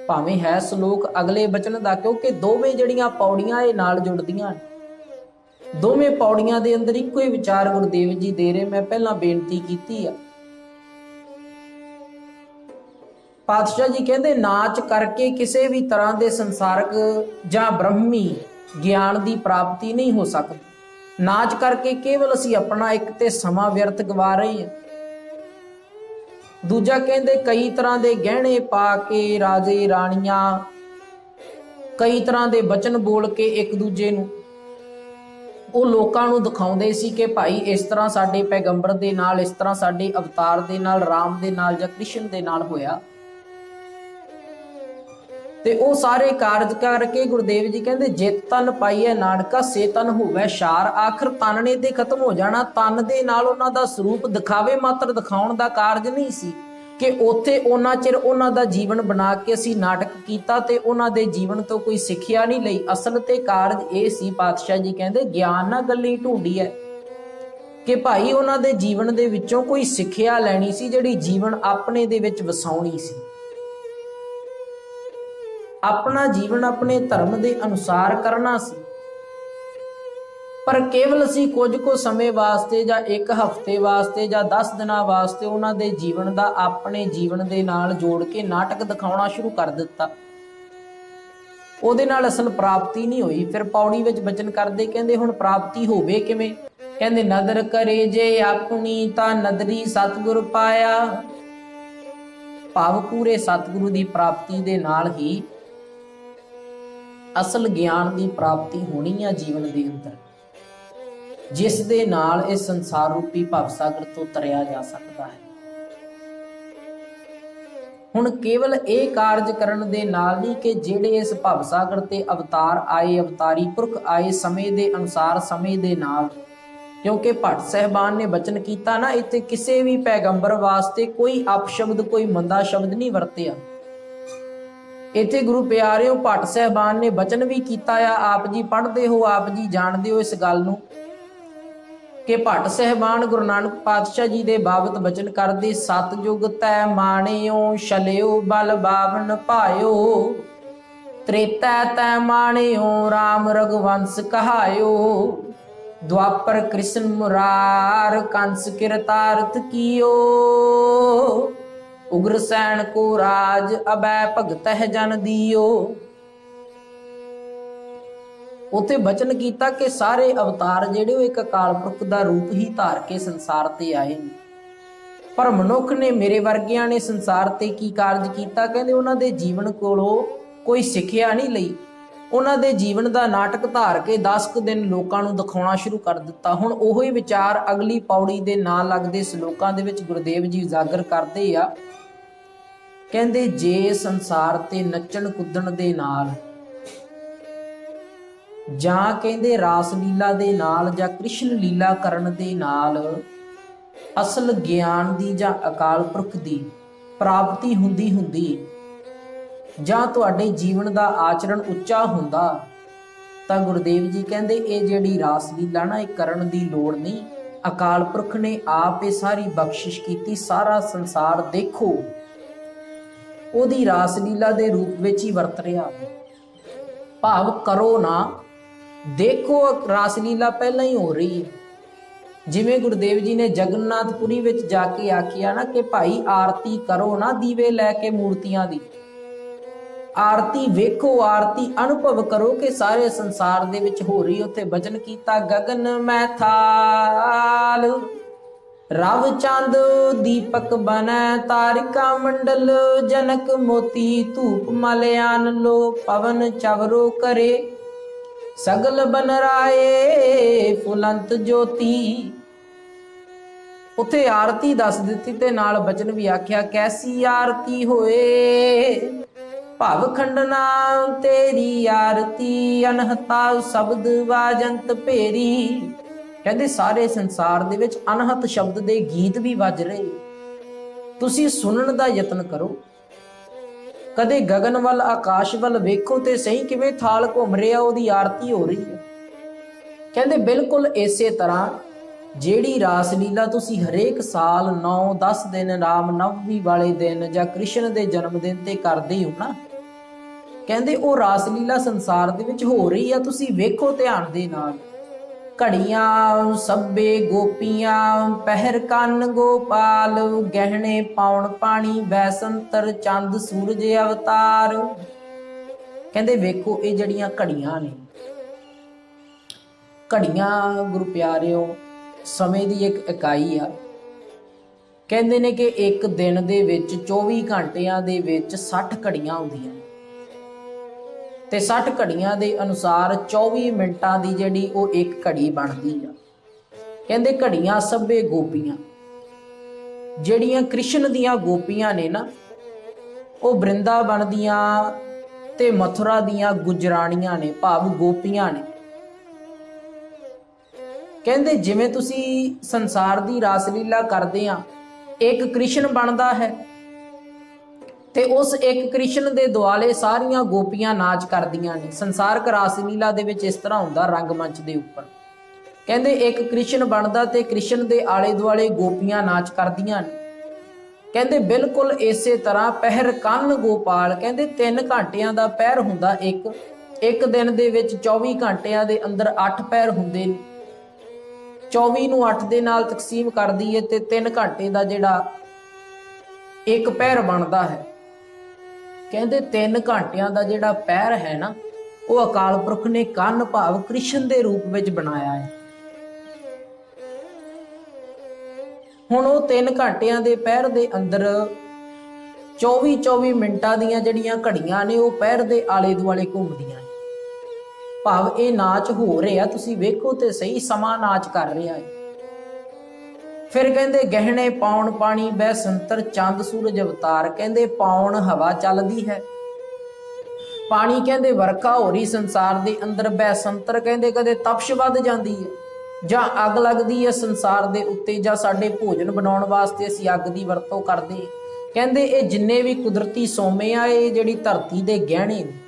ਭਾਵੇਂ ਹੈ ਸ਼ਲੋਕ ਅਗਲੇ ਬਚਨ ਦਾ, ਕਿਉਂਕਿ ਦੋਵੇਂ ਜਿਹੜੀਆਂ ਪੌੜੀਆਂ ਇਹ ਨਾਲ ਜੁੜਦੀਆਂ ਨੇ। ਦੋਵੇਂ ਪੌੜੀਆਂ ਦੇ ਅੰਦਰ ਇੱਕੋ ਹੀ ਵਿਚਾਰ ਗੁਰਦੇਵ ਜੀ ਦੇ ਰਹੇ। ਮੈਂ ਪਹਿਲਾਂ ਬੇਨਤੀ ਕੀਤੀ ਆ, ਪਾਤਸ਼ਾਹ ਜੀ ਕਹਿੰਦੇ ਨਾਚ ਕਰਕੇ ਕਿਸੇ ਵੀ ਤਰ੍ਹਾਂ ਦੇ ਸੰਸਾਰਕ ਜਾਂ ਬ੍ਰਹਮੀ ਗਿਆਨ ਦੀ ਪ੍ਰਾਪਤੀ ਨਹੀਂ ਹੋ ਸਕਦੀ। ਨਾਚ ਕਰਕੇ ਕੇਵਲ ਅਸੀਂ ਆਪਣਾ ਇੱਕ ਤੇ ਸਮਾਂ ਵਿਅਰਥ ਗਵਾ ਰਹੇ ਹਾਂ। ਦੂਜਾ ਕਹਿੰਦੇ ਕਈ ਤਰ੍ਹਾਂ ਦੇ ਗਹਿਣੇ ਪਾ ਕੇ ਰਾਜੇ ਰਾਣੀਆਂ ਕਈ ਤਰ੍ਹਾਂ ਦੇ ਬਚਨ ਬੋਲ ਕੇ ਇੱਕ ਦੂਜੇ ਨੂੰ ਉਹ ਲੋਕਾਂ ਨੂੰ ਦਿਖਾਉਂਦੇ ਸੀ ਕਿ ਭਾਈ ਇਸ ਤਰ੍ਹਾਂ ਸਾਡੇ ਪੈਗੰਬਰ ਦੇ ਨਾਲ, ਇਸ ਤਰ੍ਹਾਂ ਸਾਡੇ ਅਵਤਾਰ ਦੇ ਨਾਲ, ਰਾਮ ਦੇ ਨਾਲ ਜਾਂ ਕ੍ਰਿਸ਼ਨ ਦੇ ਨਾਲ ਹੋਇਆ। ਤੇ ਉਹ ਸਾਰੇ ਕਾਰਜ ਕਰਕੇ ਗੁਰਦੇਵ ਜੀ ਕਹਿੰਦੇ ਜਿਤ ਤਨ ਪਾਈਏ ਨਾਨਕਾ ਸੇ ਤਨ ਹੋਵੇ ਸ਼ਾਰ। ਆਖਰ ਤਨ ਨੇ ਤੇ ਖਤਮ ਹੋ ਜਾਣਾ। ਤਨ ਦੇ ਨਾਲ ਉਹਨਾਂ ਦਾ ਸਰੂਪ ਦਿਖਾਵੇ ਮਾਤਰ ਦਿਖਾਉਣ ਦਾ ਕਾਰਜ ਨਹੀਂ ਸੀ ਕਿ ਉੱਥੇ ਉਹਨਾਂ ਚਿਰ ਉਹਨਾਂ ਦਾ ਜੀਵਨ ਬਣਾ ਕੇ ਅਸੀਂ ਨਾਟਕ ਕੀਤਾ ਤੇ ਉਹਨਾਂ ਦੇ ਜੀਵਨ ਤੋਂ ਕੋਈ ਸਿੱਖਿਆ ਨਹੀਂ ਲਈ। ਅਸਲ ਤੇ ਕਾਰਜ ਇਹ ਸੀ, ਪਾਤਸ਼ਾਹ ਜੀ ਕਹਿੰਦੇ ਗਿਆਨ ਨਾਲ ਗੱਲੀ ਢੂੰਡੀ ਹੈ ਕਿ ਭਾਈ ਉਹਨਾਂ ਦੇ ਜੀਵਨ ਦੇ ਵਿੱਚੋਂ ਕੋਈ ਸਿੱਖਿਆ ਲੈਣੀ ਸੀ, ਜਿਹੜੀ ਜੀਵਨ ਆਪਣੇ ਦੇ ਵਿੱਚ ਵਸਾਉਣੀ ਸੀ। ਆਪਣਾ ਜੀਵਨ ਆਪਣੇ ਧਰਮ ਦੇ ਅਨੁਸਾਰ ਕਰਨਾ ਸੀ। ਪਰ ਕੇਵਲ ਅਸੀਂ ਕੁਝ ਕੁ ਸਮੇਂ ਵਾਸਤੇ ਜਾਂ ਇੱਕ ਹਫ਼ਤੇ ਵਾਸਤੇ ਜਾਂ 10 ਦਿਨਾਂ ਵਾਸਤੇ ਉਹਨਾਂ ਦੇ ਜੀਵਨ ਦਾ ਆਪਣੇ ਜੀਵਨ ਦੇ ਨਾਲ ਜੋੜ ਕੇ ਨਾਟਕ ਦਿਖਾਉਣਾ ਸ਼ੁਰੂ ਕਰ ਦਿੱਤਾ। ਉਹਦੇ ਨਾਲ ਅਸਲ ਪ੍ਰਾਪਤੀ ਨਹੀਂ ਹੋਈ। ਫਿਰ ਪੌੜੀ ਵਿੱਚ ਬਚਨ ਕਰਦੇ ਕਹਿੰਦੇ ਹੁਣ ਪ੍ਰਾਪਤੀ ਹੋਵੇ ਕਿਵੇਂ? ਕਹਿੰਦੇ ਨਦਰ ਕਰੇ ਜੇ ਆਪਣੀ ਤਾਂ ਨਦਰੀ ਸਤਿਗੁਰ ਪਾਇਆ। ਭਾਵ ਪੂਰੇ ਸਤਿਗੁਰੂ ਦੀ ਪ੍ਰਾਪਤੀ ਦੇ ਨਾਲ ਹੀ ਅਸਲ ਗਿਆਨ ਦੀ ਪ੍ਰਾਪਤੀ ਹੋਣੀ ਆ ਜੀਵਨ ਦੇ ਅੰਦਰ, ਜਿਸ ਦੇ ਨਾਲ ਇਸ ਸੰਸਾਰ ਰੂਪੀ ਭਵਸਾਗਰ ਤੋਂ ਤਰਿਆ ਜਾ ਸਕਦਾ ਹੈ। ਹੁਣ ਕੇਵਲ ਇਹ ਕਾਰਜ ਕਰਨ ਦੇ ਨਾਲ ਨਹੀਂ ਕਿ ਜਿਹੜੇ ਇਸ ਭਵਸਾਗਰ ਤੇ ਅਵਤਾਰ ਆਏ, ਅਵਤਾਰੀ ਪੁਰਖ ਆਏ ਸਮੇਂ ਦੇ ਅਨੁਸਾਰ, ਸਮੇਂ ਦੇ ਨਾਲ, ਕਿਉਂਕਿ ਭੱਟ ਸਾਹਿਬਾਨ ਨੇ ਬਚਨ ਕੀਤਾ ਨਾ, ਇੱਥੇ ਕਿਸੇ ਵੀ ਪੈਗੰਬਰ ਵਾਸਤੇ ਕੋਈ ਅਪਸ਼ਬਦ, ਕੋਈ ਮੰਦਾ ਸ਼ਬਦ ਨਹੀਂ ਵਰਤਿਆ। ਇੱਥੇ ਗੁਰੂ ਪਿਆਰਿਓ, ਭੱਟ ਸਾਹਿਬਾਨ ਨੇ ਬਚਨ ਵੀ ਕੀਤਾ ਆ। ਆਪ ਜੀ ਪੜ੍ਹਦੇ ਹੋ, ਆਪ ਜੀ ਜਾਣਦੇ ਹੋ ਇਸ ਗੱਲ ਨੂੰ ਕਿ ਭੱਟ ਸਾਹਿਬਾਨ ਗੁਰੂ ਨਾਨਕ ਪਾਤਸ਼ਾਹ ਜੀ ਦੇ ਬਾਬਤ ਬਚਨ ਕਰਦੇ, ਸਤਜੁਗ ਤੈ ਮਾਣਿਓ ਛਲਿਓ ਬਲ ਬਾਵਨ ਭਾਇਓ, ਤ੍ਰੇਤੈ ਤੈ ਮਾਣਿਓ ਰਾਮ ਰਘੁਵੰਸ ਕਹਾਇਓ, ਦੁਆਪਰ ਕ੍ਰਿਸ਼ਨ ਮੁਰਾਰ ਕੰਸ ਕਿਰਤਾਰਥ ਕੀਓ, ਉਗਰਸੈਨ ਕੋ ਰਾਜ ਅਬੈ ਭਗਤਹਿ ਜਨ ਦੀਓ। ਉੱਥੇ ਬਚਨ ਕੀਤਾ ਕਿ ਸਾਰੇ ਅਵਤਾਰ ਜਿਹੜੇ ਉਹ ਇੱਕ ਅਕਾਲ ਪੁਰਖ ਦਾ ਰੂਪ ਹੀ ਧਾਰ ਕੇ ਸੰਸਾਰ ਤੇ ਆਏ ਨੇ। ਪਰ ਮਨੁੱਖ ਨੇ, ਮੇਰੇ ਵਰਗਿਆਂ ਨੇ ਸੰਸਾਰ ਤੇ ਕੀ ਕਾਰਜ ਕੀਤਾ? ਕਹਿੰਦੇ ਉਹਨਾਂ ਦੇ ਜੀਵਨ ਕੋਲੋਂ ਕੋਈ ਸਿੱਖਿਆ ਨਹੀਂ ਲਈ। ਉਹਨਾਂ ਦੇ ਜੀਵਨ ਦਾ ਨਾਟਕ ਧਾਰ ਕੇ 10 ਕੁ ਦਿਨ ਲੋਕਾਂ ਨੂੰ ਦਿਖਾਉਣਾ ਸ਼ੁਰੂ ਕਰ ਦਿੱਤਾ। ਹੁਣ ਉਹੀ ਵਿਚਾਰ ਅਗਲੀ ਪੌੜੀ ਦੇ ਨਾਲ ਲੱਗਦੇ ਸ਼ਲੋਕਾਂ ਦੇ ਵਿੱਚ ਗੁਰਦੇਵ ਜੀ ਉਜਾਗਰ ਕਰਦੇ ਆ। ਕਹਿੰਦੇ ਜੇ ਸੰਸਾਰ ਤੇ ਨੱਚਣ ਕੁੱਦਣ ਦੇ ਨਾਲ ਜਾਂ ਕਹਿੰਦੇ ਰਾਸ ਲੀਲਾ ਦੇ ਨਾਲ ਜਾਂ ਕ੍ਰਿਸ਼ਨ ਲੀਲਾ ਕਰਨ ਦੇ ਨਾਲ ਅਸਲ ਗਿਆਨ ਦੀ ਜਾਂ ਅਕਾਲ ਪੁਰਖ ਦੀ ਪ੍ਰਾਪਤੀ ਹੁੰਦੀ ਜਾਂ ਤੁਹਾਡੇ ਜੀਵਨ ਦਾ ਆਚਰਣ ਉੱਚਾ ਹੁੰਦਾ, ਤਾਂ ਗੁਰਦੇਵ ਜੀ ਕਹਿੰਦੇ ਇਹ ਜਿਹੜੀ ਰਾਸ ਲੀਲਾ ਨਾ, ਇਹ ਕਰਨ ਦੀ ਲੋੜ ਨਹੀਂ। ਅਕਾਲ ਪੁਰਖ ਨੇ ਆਪ ਇਹ ਸਾਰੀ ਬਖਸ਼ਿਸ਼ ਕੀਤੀ। ਸਾਰਾ ਸੰਸਾਰ ਦੇਖੋ ਉਹਦੀ ਰਾਸ ਲੀਲਾ ਦੇ ਰੂਪ ਵਿੱਚ ਹੀ ਵਰਤ ਰਿਹਾ। ਭਾਵ ਕਰੋ ਨਾ, ਦੇਖੋ ਰਾਸ ਲੀਲਾ ਪਹਿਲਾਂ ਹੀ ਹੋ ਰਹੀ ਹੈ। ਜਿਵੇਂ ਗੁਰਦੇਵ ਜੀ ਨੇ ਜਗਨਨਾਥਪੁਰੀ ਵਿੱਚ ਜਾ ਕੇ ਆਖਿਆ ਨਾ ਕਿ ਭਾਈ ਆਰਤੀ ਕਰੋ ਨਾ, ਦੀਵੇ ਲੈ ਕੇ ਮੂਰਤੀਆਂ ਦੀ ਆਰਤੀ ਵੇਖੋ, ਆਰਤੀ ਅਨੁਭਵ ਕਰੋ ਕਿ ਸਾਰੇ ਸੰਸਾਰ ਦੇ ਵਿੱਚ ਹੋ ਰਹੀ। ਉੱਥੇ ਬਚਨ ਕੀਤਾ ਗਗਨ ਮੈਂ ਥਾਲ रव चंद दीपक बनੈ तारिका मंडल जनक मोती धूप मलयान लो पवन चवरो करे सगल बन राए फुलंत ज्योति। उथे आरती दस दिती ते नाल बचन भी आख्या कैसी आरती होए भाव खंडना तेरी आरती अनहता शब्द वाजंत भेरी। कहते सारे संसार दे विच अनहत शब्द दे गीत भी वज रहे, तुसी सुनन दा यतन करो। कदे गगन वल आकाश वल वेखो ते सही किवें थाल घुम रिहा ओदी आरती हो रही है। कहते बिल्कुल इसे तरह जेड़ी रास लीला तुसी हरेक साल 9-10 दिन राम नवमी वाले दिन जां कृष्ण दे जन्म दिन ते करदे हो ना, कहते वो रास लीला संसार दे विच हो रही है। तुसी वेखो ध्यान दे नाल। घड़ियां सब्बे गोपियां पहर कन गोपाल गहने पाउण पानी बैसंतर चंद सूरज अवतार। कहते वेखो ये जड़ियां घड़ियां ने, घड़ियां गुरु प्यारिओ समय की एक इकाई आ। कहते ने कि एक दिन दे विच 24 घंटिया दे विच 60 घड़ियां होंदियां ते 60 घड़ियां दे अनुसार 24 मिनटां दी जिहड़ी वो एक घड़ी बनदी आ। कहंदे घड़ियां सभे गोपियां जिहड़ियां कृष्ण दियां गोपियां ने ना, वो वृंदावन दियां ते मथुरा दियां गुजराणियां ने, भाव गोपियां ने। कहंदे जिवें तुसी संसार दी रास लीला करदे आ, एक कृष्ण बनदा है ते उस एक कृष्ण दे दुआले सारियां गोपियां नाच करदियां ने। संसारक रास लीला दे विच इस तरह हुंदा रंगमंच दे उपर। कहंदे एक कृष्ण बनदा ते कृष्ण दे आले दुआले गोपियां नाच करदियां ने। कहंदे बिल्कुल इसे तरह पहर कन गोपाल, कहंदे 3 घंटियां दा पहर हुंदा एक दिन दे विच 24 घंटियां दे अंदर 8 पहर हुंदे ने। 24 नूं 8 दे नाल तकसीम कर दईए ते 3 घंटे दा जिहड़ा एक पहर बनदा है। कहते 3 घंटिया का जिहड़ा पैर है ना, वो अकाल पुरख ने कन भाव कृष्ण के रूप में बनाया है। हुण वो 3 घंटिया के पैर के अंदर 24-24 मिनटां दियां जिहड़ियां घड़ियां ने, वो पैर के आले दुआले घूमदियां ने। भाव ये नाच हो रहा, तुसीं वेखो ते सही, समा नाच कर रहा है। फिर कहते गहने पाउण पानी बैसंतर चंद सूरज अवतार। कहते पाउण हवा चलती है, पानी कहते वर्खा हो रही संसार के अंदर। बैसंतर कहते कदे तपश वध जाती है जां अग लगती है संसार के उत्ते, जां साडे भोजन बनाउण वास्ते असीं अग की वरतों करते। कहते ये जिन्ने भी कुदरती सोमे आ, ये जिहड़ी धरती के गहने ने,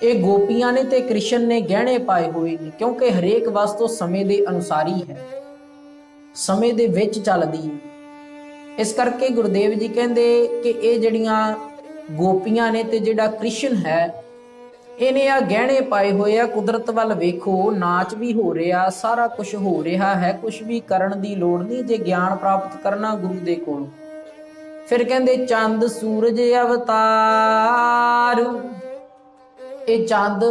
ये गोपियां ने ते कृष्ण ने गहने पाए हुए ने। क्योंकि हरेक वस्तु समय के अनुसार ही है, समय दे विच चलदी है। इस करके गुरुदेव जी कहते कि ये जड़ियां गोपियां ने ते जिहड़ा कृष्ण है, इन्हें आ गहने पाए हुए आ। कुदरत वल वेखो, नाच भी हो रहा, सारा कुछ हो रहा है, कुछ भी करन दी लोड़ नहीं जे ज्ञान प्राप्त करना गुरु दे कोलों। फिर कहते चंद सूरज अवतार, ये चंद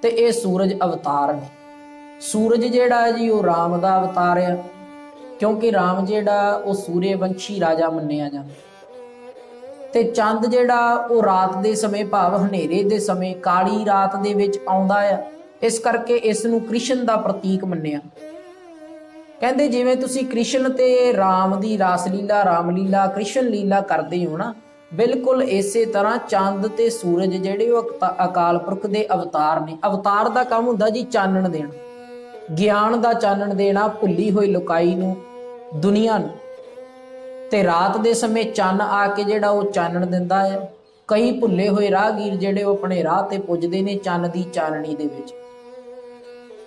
ते ये सूरज अवतार ने। सूरज जिहड़ा जी वो राम दा अवतार है, क्योंकि राम जिहड़ा वो सूर्यवंशी राजा मन्निया जाता। ते चंद जिहड़ा वो रात दे समय भाव हनेरे दे समय काली रात दे विच आउंदा है, इस करके इस नूं कृष्ण दा प्रतीक मन्निया। कहंदे जिवें तुसीं कृष्ण ते राम दी रास लीला, राम लीला, कृष्ण लीला करदे हो ना, बिल्कुल इसे तरह चंद ते सूरज जिहड़े वो अकाल पुरख दे अवतार ने। अवतार दा काम हुंदा जी चानण देना, ज्ञान दा चानण देना भुल्ली होई लुकाई नूं, दुनिया नूं। ते रात दे समय चन्न आके जिहड़ा वो चानण दिंदा है। कई भुल्ले होए राहगीर जिहड़े वो अपने राह ते पुजदे ने चन्न दी चानणी दे विच,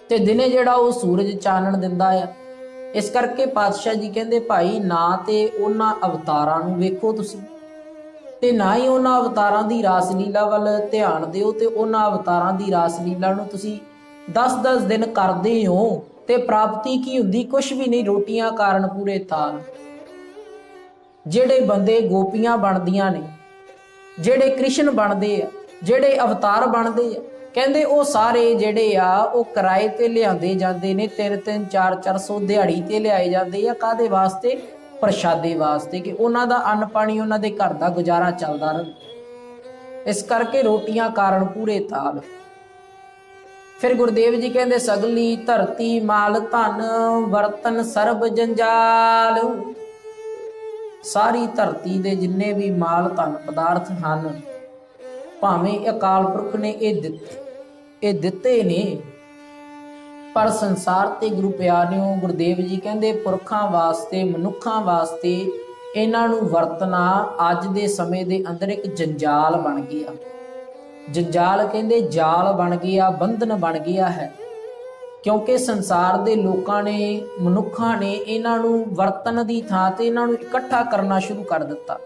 ते दिने जिहड़ा वो सूरज चानण दिंदा है। इस करके पातशाह जी कहंदे भाई ना ते उन्हां अवतारां नूं वेखो तुसीं, ते ना ही उन्हां अवतारां दी रास लीला वल ध्यान दिओ, ते उन्हां अवतारां दी रास लीला नूं तुसीं 10-10 दिन करदे हो ते प्राप्ति की हुंदी? कुछ भी नहीं, रोटियां कारण पूरे थाल। जेड़े बंदे गोपियां बनदियां ने, जेड़े कृष्ण बनदे आ, जेड़े अवतार बनदे आ, ਕਹਿੰਦੇ ਉਹ ਸਾਰੇ ਜਿਹੜੇ ਆ ਉਹ ਕਿਰਾਏ ਤੇ ਲਿਆਂਦੇ ਜਾਂਦੇ ਨੇ, 3-3 400 ਦਿਹਾੜੀ ਤੇ ਲਿਆਏ ਜਾਂਦੇ ਆ। ਕਾਹਦੇ ਵਾਸਤੇ? ਪ੍ਰਸ਼ਾਦੇ ਵਾਸਤੇ, ਕਿ ਉਹਨਾਂ ਦਾ ਅੰਨ ਪਾਣੀ, ਉਹਨਾਂ ਦੇ ਘਰ ਦਾ ਗੁਜ਼ਾਰਾ ਚੱਲਦਾ ਰਹੇ। ਇਸ ਕਰਕੇ ਰੋਟੀਆਂ ਕਾਰਨ ਪੂਰੇ ਤਾਲ। ਫਿਰ ਗੁਰਦੇਵ ਜੀ ਕਹਿੰਦੇ ਸਗਲੀ ਧਰਤੀ ਮਾਲ ਧਨ ਵਰਤਨ ਸਰਬ ਜੰਜਾਲ। ਸਾਰੀ ਧਰਤੀ ਦੇ ਜਿੰਨੇ ਵੀ ਮਾਲ ਧਨ ਪਦਾਰਥ ਹਨ, ਭਾਵੇਂ ਅਕਾਲ ਪੁਰਖ ਨੇ ਇਹ ਦਿੱਤੇ ਨੇ, ਪਰ ਸੰਸਾਰ ਤੇ ਗੁਰੂ ਪਿਆਰਿਓ ਗੁਰਦੇਵ ਜੀ ਕਹਿੰਦੇ ਪੁਰਖਾਂ ਵਾਸਤੇ, ਮਨੁੱਖਾਂ ਵਾਸਤੇ ਇਹਨਾਂ ਨੂੰ ਵਰਤਣਾ ਅੱਜ ਦੇ ਸਮੇਂ ਦੇ ਅੰਦਰ ਇੱਕ ਜੰਜਾਲ ਬਣ ਗਿਆ। ਜੰਜਾਲ ਕਹਿੰਦੇ ਜਾਲ ਬਣ ਗਿਆ, ਬੰਧਨ ਬਣ ਗਿਆ ਹੈ, ਕਿਉਂਕਿ ਸੰਸਾਰ ਦੇ ਲੋਕਾਂ ਨੇ, ਮਨੁੱਖਾਂ ਨੇ ਇਹਨਾਂ ਨੂੰ ਵਰਤਨ ਦੀ ਥਾਂ ਤੇ ਇਹਨਾਂ ਨੂੰ ਇਕੱਠਾ ਕਰਨਾ ਸ਼ੁਰੂ ਕਰ ਦਿੱਤਾ।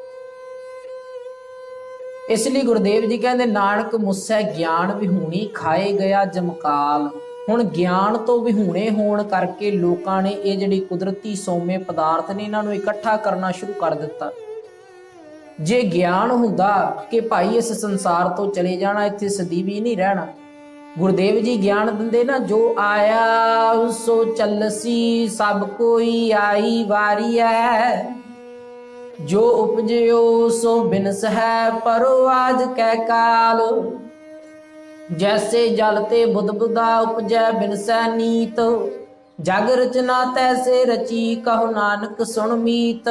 ਇਸ ਲਈ ਗੁਰਦੇਵ ਜੀ ਕਹਿੰਦੇ ਨਾਨਕ ਮੁਸੈ ਗਿਆਨ ਵਿਹੂਣੀ ਖਾਏ ਗਿਆ ਜਮਕਾਲ। ਹੁਣ ਗਿਆਨ ਤੋਂ ਵਿਹੂਣੇ ਹੋਣ ਕਰਕੇ ਲੋਕਾਂ ਨੇ ਇਹ ਜਿਹੜੀ ਕੁਦਰਤੀ ਸੋਮੇ ਪਦਾਰਥ ਨੇ ਇਹਨਾਂ ਨੂੰ ਇਕੱਠਾ ਕਰਨਾ ਸ਼ੁਰੂ ਕਰ ਦਿੱਤਾ। ਜੇ ਗਿਆਨ ਹੁੰਦਾ ਕਿ ਭਾਈ ਇਸ ਸੰਸਾਰ ਤੋਂ ਚਲੇ ਜਾਣਾ, ਇੱਥੇ ਸਦੀਵੀ ਨਹੀਂ ਰਹਿਣਾ, ਗੁਰਦੇਵ ਜੀ ਗਿਆਨ ਦਿੰਦੇ ਨਾ, ਜੋ ਆਇਆ ਸੋ ਚੱਲਸੀ ਸਭ ਕੋਈ ਆਈ ਵਾਰੀ ਹੈ, ਜੋ ਉਪਜਿਓ ਸੋ ਬਿਨਸ ਹੈ ਪਰੋ ਆਜ ਕੈ ਕਾਲ। ਜੈਸੇ ਜਲ ਤੇ ਬੁੱਧ ਬੁੱਧਾ ਉਪਜੈ ਬਿਨਸੈ ਨੀਤ, ਜਗ ਰਚਨਾ ਤੈਸੇ ਰਚੀ ਕਹੋ ਨਾਨਕ ਸੁਣ ਮੀਤ।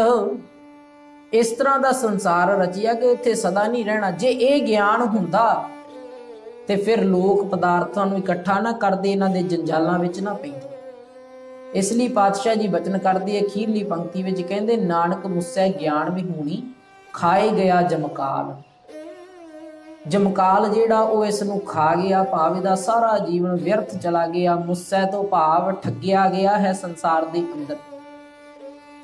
ਇਸ ਤਰ੍ਹਾਂ ਦਾ ਸੰਸਾਰ ਰਚਿਆ ਕਿ ਇੱਥੇ ਸਦਾ ਨਹੀਂ ਰਹਿਣਾ। ਜੇ ਇਹ ਗਿਆਨ ਹੁੰਦਾ ਤੇ ਫਿਰ ਲੋਕ ਪਦਾਰਥਾਂ ਨੂੰ ਇਕੱਠਾ ਨਾ ਕਰਦੇ, ਇਹਨਾਂ ਦੇ ਜੰਜਾਲਾਂ ਵਿੱਚ ਨਾ ਪੈਂਦੇ। ਇਸ ਲਈ ਪਾਤਸ਼ਾਹ ਜੀ ਬਚਨ ਕਰਦੇ ਅਖੀਰਲੀ ਪੰਕਤੀ ਵਿੱਚ ਕਹਿੰਦੇ ਨਾਨਕ ਮੁਸੈ ਗਿਆਨ ਵਿਹੂਣੀ ਖਾਏ ਗਿਆ ਜਮਕਾਲ। ਜਮਕਾਲ ਜਿਹੜਾ ਉਹ ਇਸ ਨੂੰ ਖਾ ਗਿਆ, ਭਾਵ ਇਹਦਾ ਸਾਰਾ ਜੀਵਨ ਵਿਅਰਥ ਚਲਾ ਗਿਆ। ਮੁਸੈ ਤੋਂ ਭਾਵ ਠੱਗਿਆ ਗਿਆ ਹੈ ਸੰਸਾਰ ਦੇ ਅੰਦਰ।